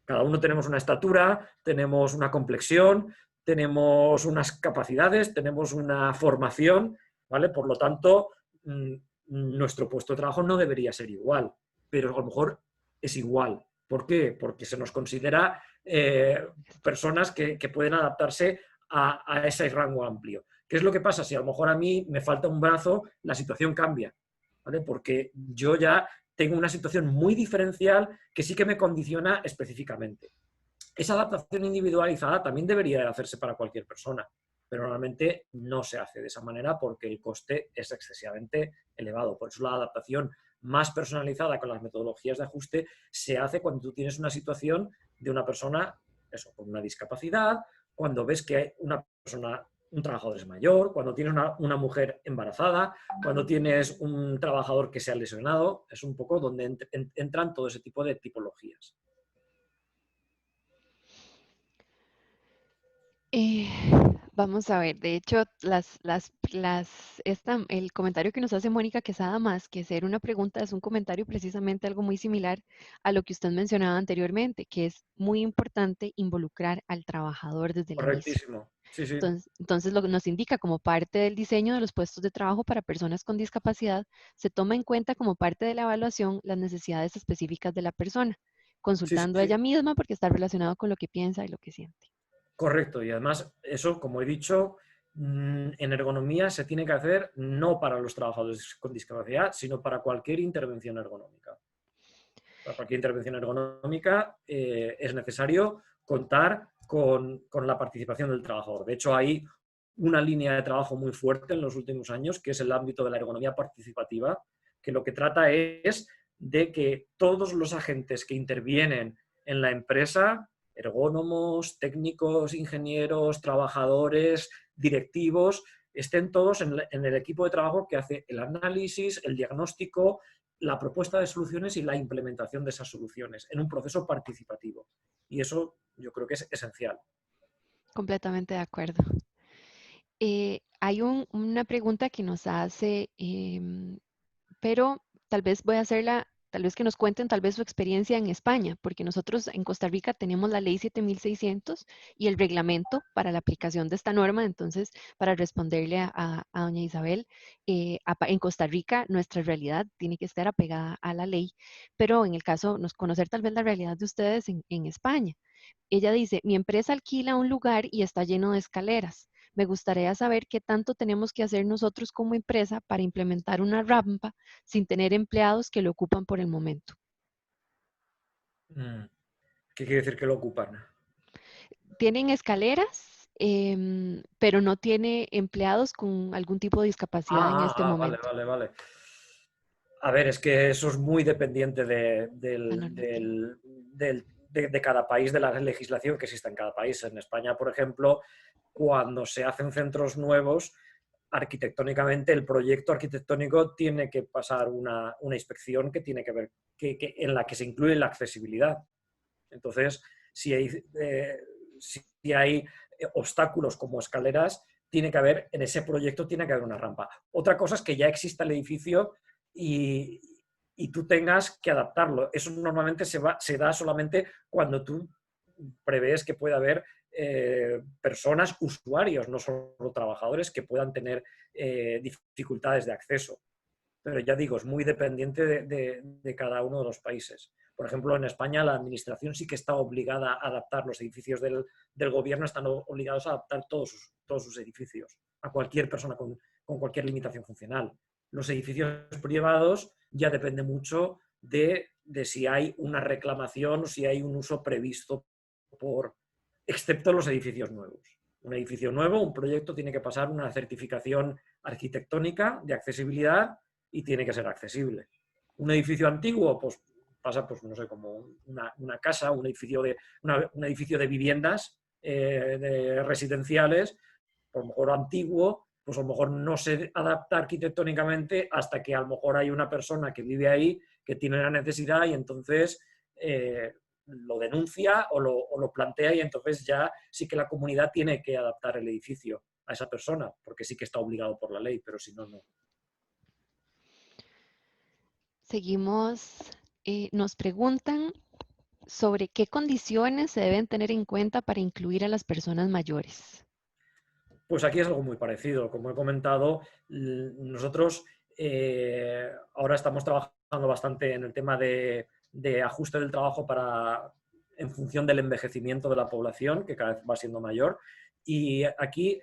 Cada uno tenemos una estatura, tenemos una complexión, tenemos unas capacidades, tenemos una formación, ¿vale? Por lo tanto, nuestro puesto de trabajo no debería ser igual, pero a lo mejor es igual. ¿Por qué? Porque se nos considera personas que pueden adaptarse a ese rango amplio. ¿Qué es lo que pasa? Si a lo mejor a mí me falta un brazo, la situación cambia, ¿vale? Porque yo ya tengo una situación muy diferencial que sí que me condiciona específicamente. Esa adaptación individualizada también debería de hacerse para cualquier persona, pero normalmente no se hace de esa manera porque el coste es excesivamente elevado. Por eso la adaptación más personalizada con las metodologías de ajuste se hace cuando tú tienes una situación de una persona, eso, con una discapacidad, cuando ves que una persona, un trabajador es mayor, cuando tienes una mujer embarazada, cuando tienes un trabajador que se ha lesionado, es un poco donde entran todo ese tipo de tipologías. Vamos a ver, de hecho, el comentario que nos hace Mónica Quesada, más que ser una pregunta, es un comentario precisamente algo muy similar a lo que usted mencionaba anteriormente, que es muy importante involucrar al trabajador desde el inicio. Correctísimo. Sí, sí. Entonces, lo que nos indica como parte del diseño de los puestos de trabajo para personas con discapacidad, se toma en cuenta como parte de la evaluación las necesidades específicas de la persona, consultando a Sí. ella misma porque está relacionado con lo que piensa y lo que siente. Correcto, y además eso, como he dicho, en ergonomía se tiene que hacer no para los trabajadores con discapacidad, sino para cualquier intervención ergonómica. Para cualquier intervención ergonómica es necesario contar con la participación del trabajador. De hecho, hay una línea de trabajo muy fuerte en los últimos años, que es el ámbito de la ergonomía participativa, que lo que trata es de que todos los agentes que intervienen en la empresa, ergónomos, técnicos, ingenieros, trabajadores, directivos, estén todos en el equipo de trabajo que hace el análisis, el diagnóstico, la propuesta de soluciones y la implementación de esas soluciones en un proceso participativo. Y eso yo creo que es esencial. Completamente de acuerdo. Hay una pregunta que nos hace, pero tal vez voy a hacerla, tal vez que nos cuenten tal vez su experiencia en España, porque nosotros en Costa Rica tenemos la ley 7600 y el reglamento para la aplicación de esta norma. Entonces, para responderle a doña Isabel, en Costa Rica nuestra realidad tiene que estar apegada a la ley, pero en el caso, conocer tal vez la realidad de ustedes en España. Ella dice, mi empresa alquila un lugar y está lleno de escaleras. Me gustaría saber qué tanto tenemos que hacer nosotros como empresa para implementar una rampa sin tener empleados que lo ocupan por el momento. ¿Qué quiere decir que lo ocupan? Tienen escaleras, pero no tiene empleados con algún tipo de discapacidad en este momento. Vale. A ver, es que eso es muy dependiente de cada país, de la legislación que existe en cada país. En España, por ejemplo, cuando se hacen centros nuevos, arquitectónicamente el proyecto arquitectónico tiene que pasar una inspección que tiene que ver en la que se incluye la accesibilidad. Entonces, si hay obstáculos como escaleras, tiene que haber, en ese proyecto tiene que haber una rampa. Otra cosa es que ya exista el edificio y tú tengas que adaptarlo. Eso normalmente se da solamente cuando tú prevés que pueda haber personas, usuarios, no solo trabajadores, que puedan tener dificultades de acceso. Pero ya digo, es muy dependiente de cada uno de los países. Por ejemplo, en España la administración sí que está obligada a adaptar los edificios del gobierno, están obligados a adaptar todos sus edificios a cualquier persona con cualquier limitación funcional. Los edificios privados ya depende mucho de si hay una reclamación o si hay un uso previsto excepto los edificios nuevos. Un edificio nuevo, un proyecto tiene que pasar una certificación arquitectónica de accesibilidad y tiene que ser accesible. Un edificio antiguo, pues pasa, pues no sé, como una casa, un edificio de viviendas de residenciales, por lo mejor antiguo, pues a lo mejor no se adapta arquitectónicamente hasta que a lo mejor hay una persona que vive ahí, que tiene la necesidad y entonces lo denuncia o lo plantea, y entonces ya sí que la comunidad tiene que adaptar el edificio a esa persona, porque sí que está obligado por la ley, pero si no, no. Seguimos, nos preguntan sobre qué condiciones se deben tener en cuenta para incluir a las personas mayores. Pues aquí es algo muy parecido. Como he comentado, nosotros ahora estamos trabajando bastante en el tema de ajuste del trabajo en función del envejecimiento de la población, que cada vez va siendo mayor. Y aquí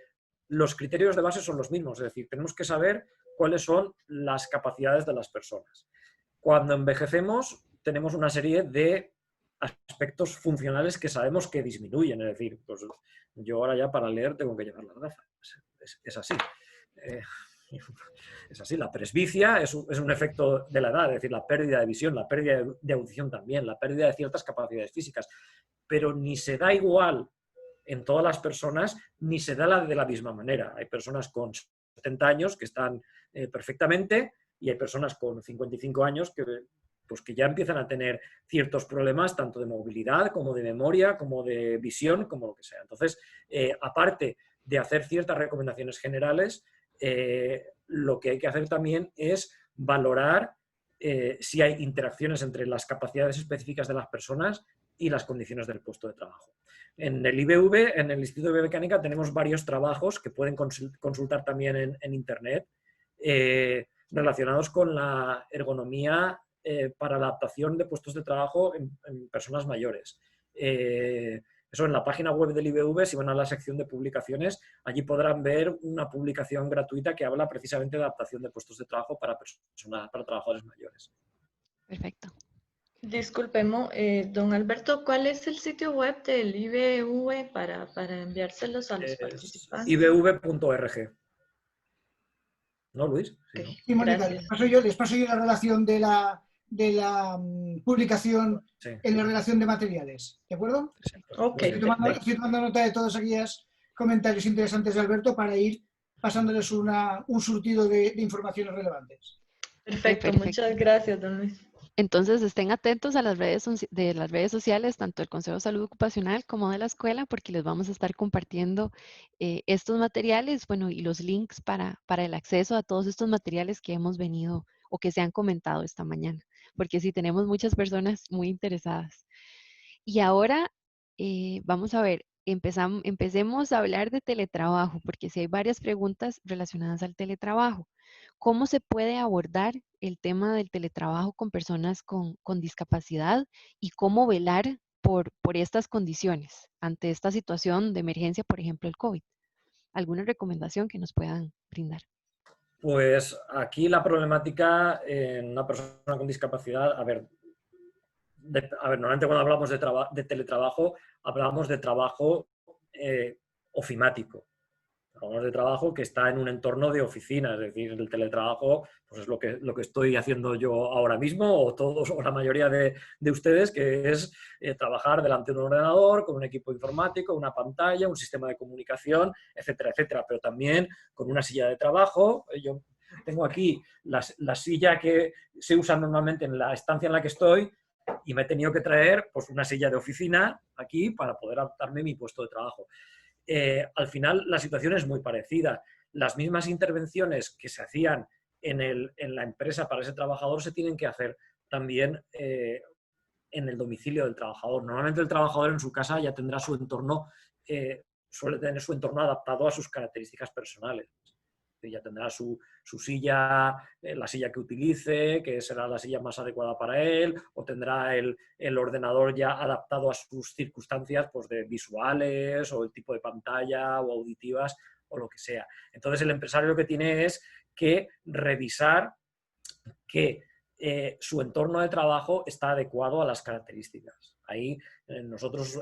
los criterios de base son los mismos, es decir, tenemos que saber cuáles son las capacidades de las personas. Cuando envejecemos, tenemos una serie de aspectos funcionales que sabemos que disminuyen, es decir, pues yo ahora ya para leer tengo que llevar las gafas, es así. Es así, la presbicia es un efecto de la edad, es decir, la pérdida de visión, la pérdida de audición también, la pérdida de ciertas capacidades físicas, pero ni se da igual en todas las personas, ni se da de la misma manera. Hay personas con 70 años que están perfectamente, y hay personas con 55 años que ya empiezan a tener ciertos problemas, tanto de movilidad, como de memoria, como de visión, como lo que sea. Entonces, aparte de hacer ciertas recomendaciones generales, lo que hay que hacer también es valorar si hay interacciones entre las capacidades específicas de las personas y las condiciones del puesto de trabajo. En el IBV, en el Instituto de Biomecánica, tenemos varios trabajos que pueden consultar también en Internet, relacionados con la ergonomía para la adaptación de puestos de trabajo en personas mayores. Eso en la página web del IBV, si van a la sección de publicaciones, allí podrán ver una publicación gratuita que habla precisamente de adaptación de puestos de trabajo para trabajadores mayores. Perfecto. Discúlpeme, don Alberto, ¿cuál es el sitio web del IBV para enviárselos a los participantes? ibv.org. ¿No, Luis? Sí, ¿no? Sí, Mónica, les paso yo la relación de la publicación Sí. en la relación de materiales, ¿de acuerdo? Ok, Estoy tomando nota de todos aquellos comentarios interesantes de Alberto para ir pasándoles un surtido de informaciones relevantes. perfecto, muchas gracias, don Luis. Entonces estén atentos a las redes sociales, tanto del Consejo de Salud Ocupacional como de la escuela, porque les vamos a estar compartiendo estos materiales, bueno, y los links para el acceso a todos estos materiales que hemos venido o que se han comentado esta mañana, porque sí tenemos muchas personas muy interesadas. Y ahora vamos a ver, empecemos a hablar de teletrabajo, porque sí hay varias preguntas relacionadas al teletrabajo. ¿Cómo se puede abordar el tema del teletrabajo con personas con discapacidad y cómo velar por estas condiciones ante esta situación de emergencia, por ejemplo, el COVID? ¿Alguna recomendación que nos puedan brindar? Pues aquí la problemática en una persona con discapacidad, a ver, normalmente cuando hablamos de teletrabajo, hablamos de trabajo ofimático. Hablamos de trabajo que está en un entorno de oficina, es decir, el teletrabajo pues es lo que estoy haciendo yo ahora mismo, o todos, o la mayoría de ustedes, que es trabajar delante de un ordenador, con un equipo informático, una pantalla, un sistema de comunicación, etcétera, etcétera, pero también con una silla de trabajo. Yo tengo aquí la silla que se usa normalmente en la estancia en la que estoy, y me he tenido que traer pues, una silla de oficina aquí para poder adaptarme a mi puesto de trabajo. Al final la situación es muy parecida. Las mismas intervenciones que se hacían en la empresa para ese trabajador se tienen que hacer también en el domicilio del trabajador. Normalmente el trabajador en su casa ya tendrá su entorno, suele tener su entorno adaptado a sus características personales. Ya tendrá su silla, la silla que utilice, que será la silla más adecuada para él, o tendrá el ordenador ya adaptado a sus circunstancias pues, de visuales, o el tipo de pantalla, o auditivas, o lo que sea. Entonces el empresario lo que tiene es que revisar que su entorno de trabajo está adecuado a las características. Ahí nosotros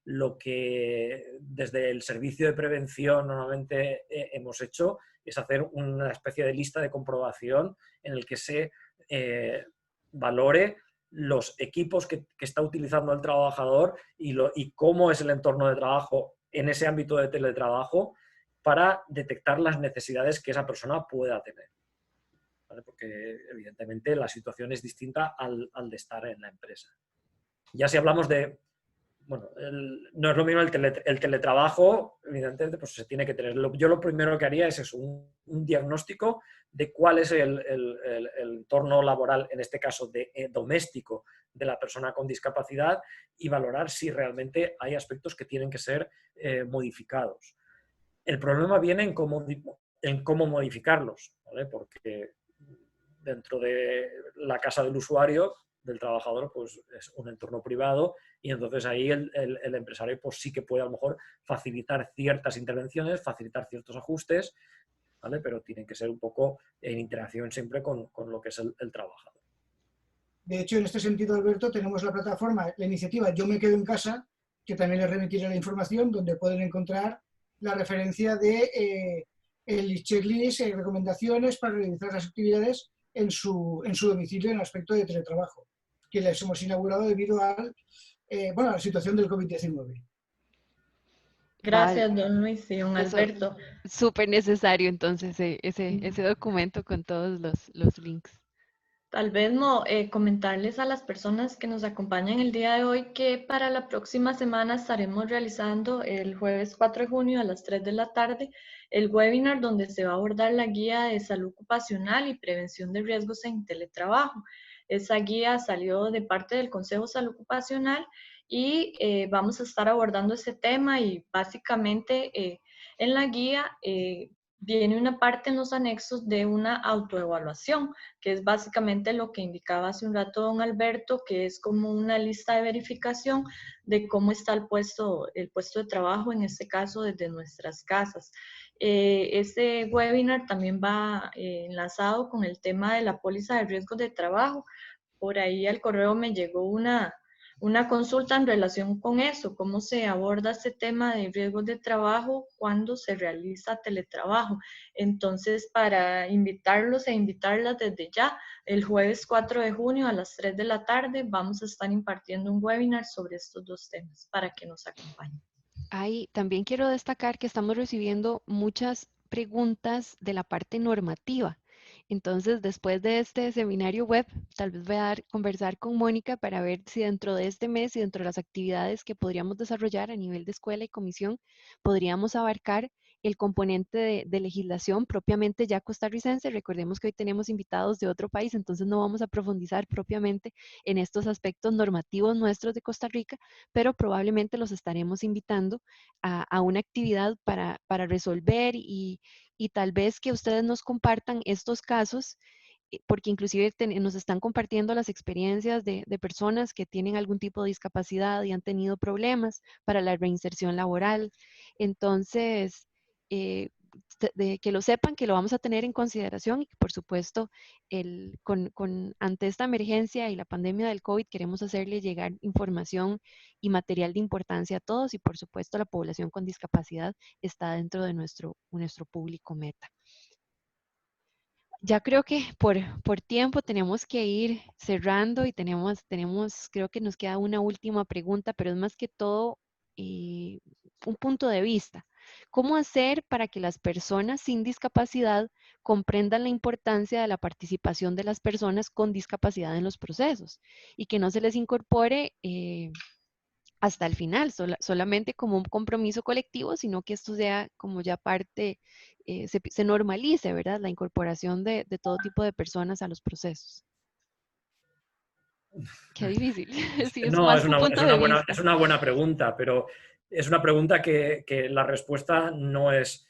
lo que desde el servicio de prevención normalmente hemos hecho es hacer una especie de lista de comprobación en el que se valore los equipos que está utilizando el trabajador y cómo es el entorno de trabajo en ese ámbito de teletrabajo para detectar las necesidades que esa persona pueda tener. ¿Vale? Porque evidentemente la situación es distinta al de estar en la empresa. Ya si hablamos de, bueno, no es lo mismo el teletrabajo, evidentemente, pues se tiene que tener. Yo lo primero que haría es eso, un diagnóstico de cuál es el entorno laboral, en este caso doméstico, de la persona con discapacidad y valorar si realmente hay aspectos que tienen que ser modificados. El problema viene en cómo modificarlos, ¿vale? Porque dentro de la casa del usuario, del trabajador, pues es un entorno privado y entonces ahí el empresario pues sí que puede a lo mejor facilitar ciertas intervenciones, facilitar ciertos ajustes, ¿vale? Pero tienen que ser un poco en interacción siempre con lo que es el trabajador. De hecho, en este sentido, Alberto, tenemos la plataforma, la iniciativa Yo me quedo en casa, que también les remitiré la información, donde pueden encontrar la referencia de el checklist y recomendaciones para realizar las actividades en su domicilio en el aspecto de teletrabajo, que les hemos inaugurado debido a la situación del COVID-19. Gracias, don Luis y don Eso, Alberto. súper necesario entonces ese documento con todos los links. Tal vez comentarles a las personas que nos acompañan el día de hoy que para la próxima semana estaremos realizando el jueves 4 de junio a las 3 de la tarde el webinar donde se va a abordar la guía de salud ocupacional y prevención de riesgos en teletrabajo. Esa guía salió de parte del Consejo de Salud Ocupacional y vamos a estar abordando ese tema y básicamente en la guía viene una parte en los anexos de una autoevaluación, que es básicamente lo que indicaba hace un rato don Alberto, que es como una lista de verificación de cómo está el puesto de trabajo, en este caso desde nuestras casas. Este webinar también va enlazado con el tema de la póliza de riesgos de trabajo. Por ahí al correo me llegó una consulta en relación con eso, cómo se aborda este tema de riesgos de trabajo cuando se realiza teletrabajo. Entonces, para invitarlos e invitarlas desde ya, el jueves 4 de junio a las 3 de la tarde vamos a estar impartiendo un webinar sobre estos dos temas para que nos acompañen. También quiero destacar que estamos recibiendo muchas preguntas de la parte normativa. Entonces, después de este seminario web, tal vez voy a conversar con Mónica para ver si dentro de este mes y dentro de las actividades que podríamos desarrollar a nivel de escuela y comisión, podríamos abarcar el componente de legislación propiamente ya costarricense. Recordemos que hoy tenemos invitados de otro país, entonces no vamos a profundizar propiamente en estos aspectos normativos nuestros de Costa Rica, pero probablemente los estaremos invitando a una actividad para resolver y tal vez que ustedes nos compartan estos casos, porque inclusive nos están compartiendo las experiencias de personas que tienen algún tipo de discapacidad y han tenido problemas para la reinserción laboral. Entonces, que lo sepan, que lo vamos a tener en consideración y que por supuesto ante esta emergencia y la pandemia del COVID queremos hacerle llegar información y material de importancia a todos y por supuesto la población con discapacidad está dentro de nuestro público meta. Ya creo que por tiempo tenemos que ir cerrando y creo que nos queda una última pregunta, pero es más que todo un punto de vista. ¿Cómo hacer para que las personas sin discapacidad comprendan la importancia de la participación de las personas con discapacidad en los procesos y que no se les incorpore hasta el final, solamente como un compromiso colectivo, sino que esto sea como ya parte, se normalice, ¿verdad? La incorporación de todo tipo de personas a los procesos. Qué difícil. Sí, es No, más un punto de vista. es una buena pregunta, pero es una pregunta que la respuesta no es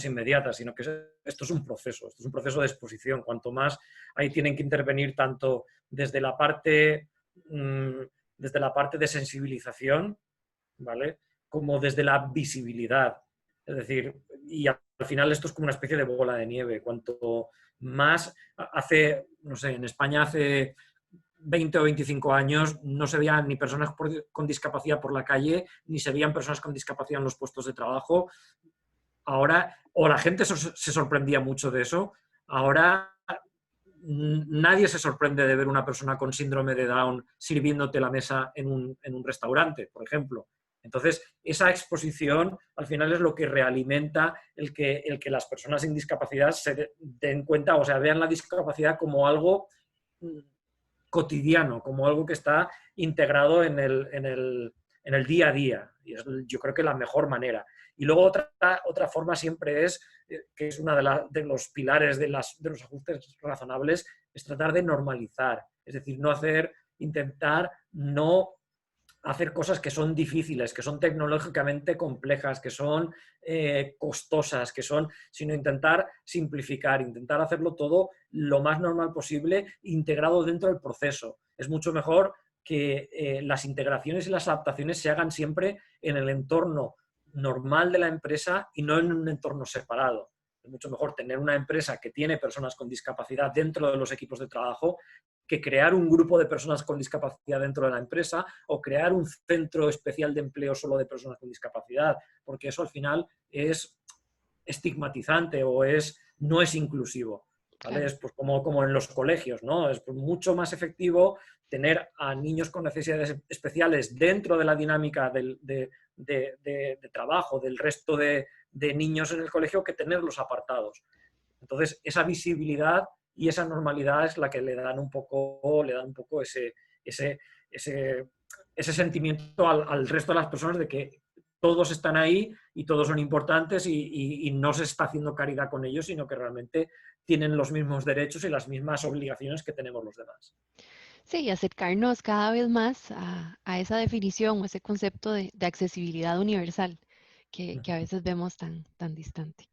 inmediata, sino que esto es un proceso de exposición. Cuanto más ahí tienen que intervenir tanto desde la parte de sensibilización, ¿vale? Como desde la visibilidad. Es decir, y al final esto es como una especie de bola de nieve. Cuanto más no sé, en España hace 20 o 25 años no se veían ni personas con discapacidad por la calle, ni se veían personas con discapacidad en los puestos de trabajo. Ahora, o la gente se sorprendía mucho de eso, ahora nadie se sorprende de ver una persona con síndrome de Down sirviéndote la mesa en un restaurante, por ejemplo. Entonces, esa exposición al final es lo que realimenta el que las personas sin discapacidad se den cuenta, o sea, vean la discapacidad como algo cotidiano, como algo que está integrado en el día a día. Y es, yo creo que la mejor manera. Y luego otra forma siempre es, que es uno de los pilares de los ajustes razonables, es tratar de normalizar. Es decir, intentar no hacer cosas que son difíciles, que son tecnológicamente complejas, que son costosas, sino intentar simplificar, intentar hacerlo todo lo más normal posible, integrado dentro del proceso. Es mucho mejor que las integraciones y las adaptaciones se hagan siempre en el entorno normal de la empresa y no en un entorno separado. Es mucho mejor tener una empresa que tiene personas con discapacidad dentro de los equipos de trabajo que crear un grupo de personas con discapacidad dentro de la empresa o crear un centro especial de empleo solo de personas con discapacidad, porque eso al final es estigmatizante o no es inclusivo. ¿Vale? Claro. Es pues como en los colegios, ¿no? Es pues mucho más efectivo tener a niños con necesidades especiales dentro de la dinámica de trabajo del resto de niños en el colegio que tenerlos apartados. Entonces, esa visibilidad y esa normalidad es la que le dan un poco ese sentimiento al resto de las personas de que todos están ahí y todos son importantes y no se está haciendo caridad con ellos, sino que realmente tienen los mismos derechos y las mismas obligaciones que tenemos los demás. Sí, y acercarnos cada vez más a esa definición o ese concepto de accesibilidad universal que a veces vemos tan distante.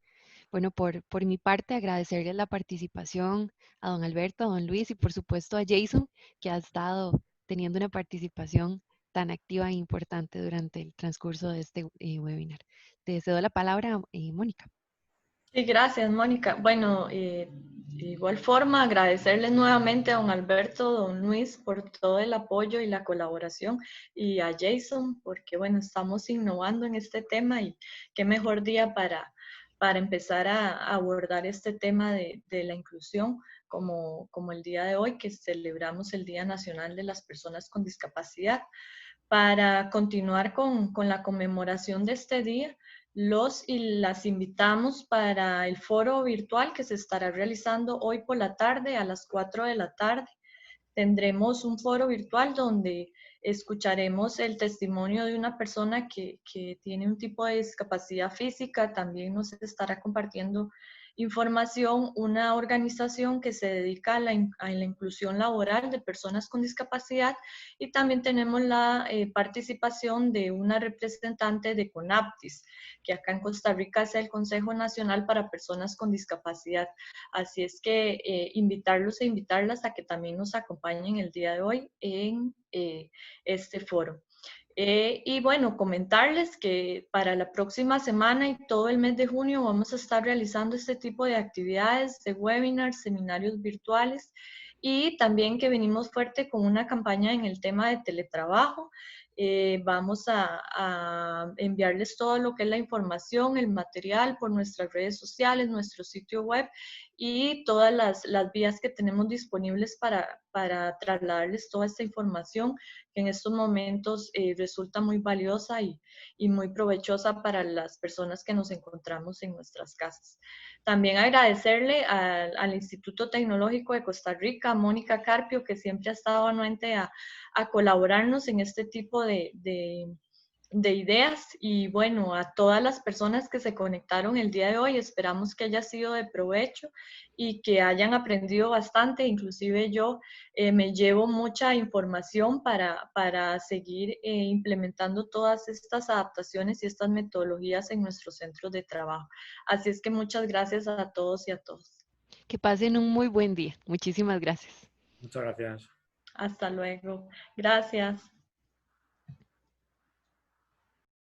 Bueno, por mi parte, agradecerles la participación a don Alberto, a don Luis y por supuesto a Jason, que ha estado teniendo una participación tan activa e importante durante el transcurso de este webinar. Te cedo la palabra, Mónica. Sí, gracias, Mónica. Bueno, de igual forma, agradecerles nuevamente a don Alberto, don Luis, por todo el apoyo y la colaboración, y a Jason, porque, bueno, estamos innovando en este tema y qué mejor día para empezar a abordar este tema de la inclusión como el día de hoy, que celebramos el Día Nacional de las Personas con Discapacidad. Para continuar con la conmemoración de este día, los y las invitamos para el foro virtual que se estará realizando hoy por la tarde a las 4 de la tarde. Tendremos un foro virtual donde escucharemos el testimonio de una persona que tiene un tipo de discapacidad física. También nos estará compartiendo información una organización que se dedica a la inclusión laboral de personas con discapacidad, y también tenemos la participación de una representante de CONAPTIS, que acá en Costa Rica es el Consejo Nacional para Personas con Discapacidad. Así es que invitarlos e invitarlas a que también nos acompañen el día de hoy en este foro. Y bueno, comentarles que para la próxima semana y todo el mes de junio vamos a estar realizando este tipo de actividades, de webinars, seminarios virtuales, y también que venimos fuerte con una campaña en el tema de teletrabajo. Vamos a enviarles todo lo que es la información, el material por nuestras redes sociales, nuestro sitio web y todas las vías que tenemos disponibles para trasladarles toda esta información que en estos momentos resulta muy valiosa y muy provechosa para las personas que nos encontramos en nuestras casas. También agradecerle al Instituto Tecnológico de Costa Rica, a Mónica Carpio, que siempre ha estado anuente a colaborarnos en este tipo de ideas, y bueno, a todas las personas que se conectaron el día de hoy, esperamos que haya sido de provecho y que hayan aprendido bastante. Inclusive yo me llevo mucha información para seguir implementando todas estas adaptaciones y estas metodologías en nuestros centros de trabajo. Así es que muchas gracias a todos y a todas. Que pasen un muy buen día. Muchísimas gracias. Muchas gracias. Hasta luego. Gracias.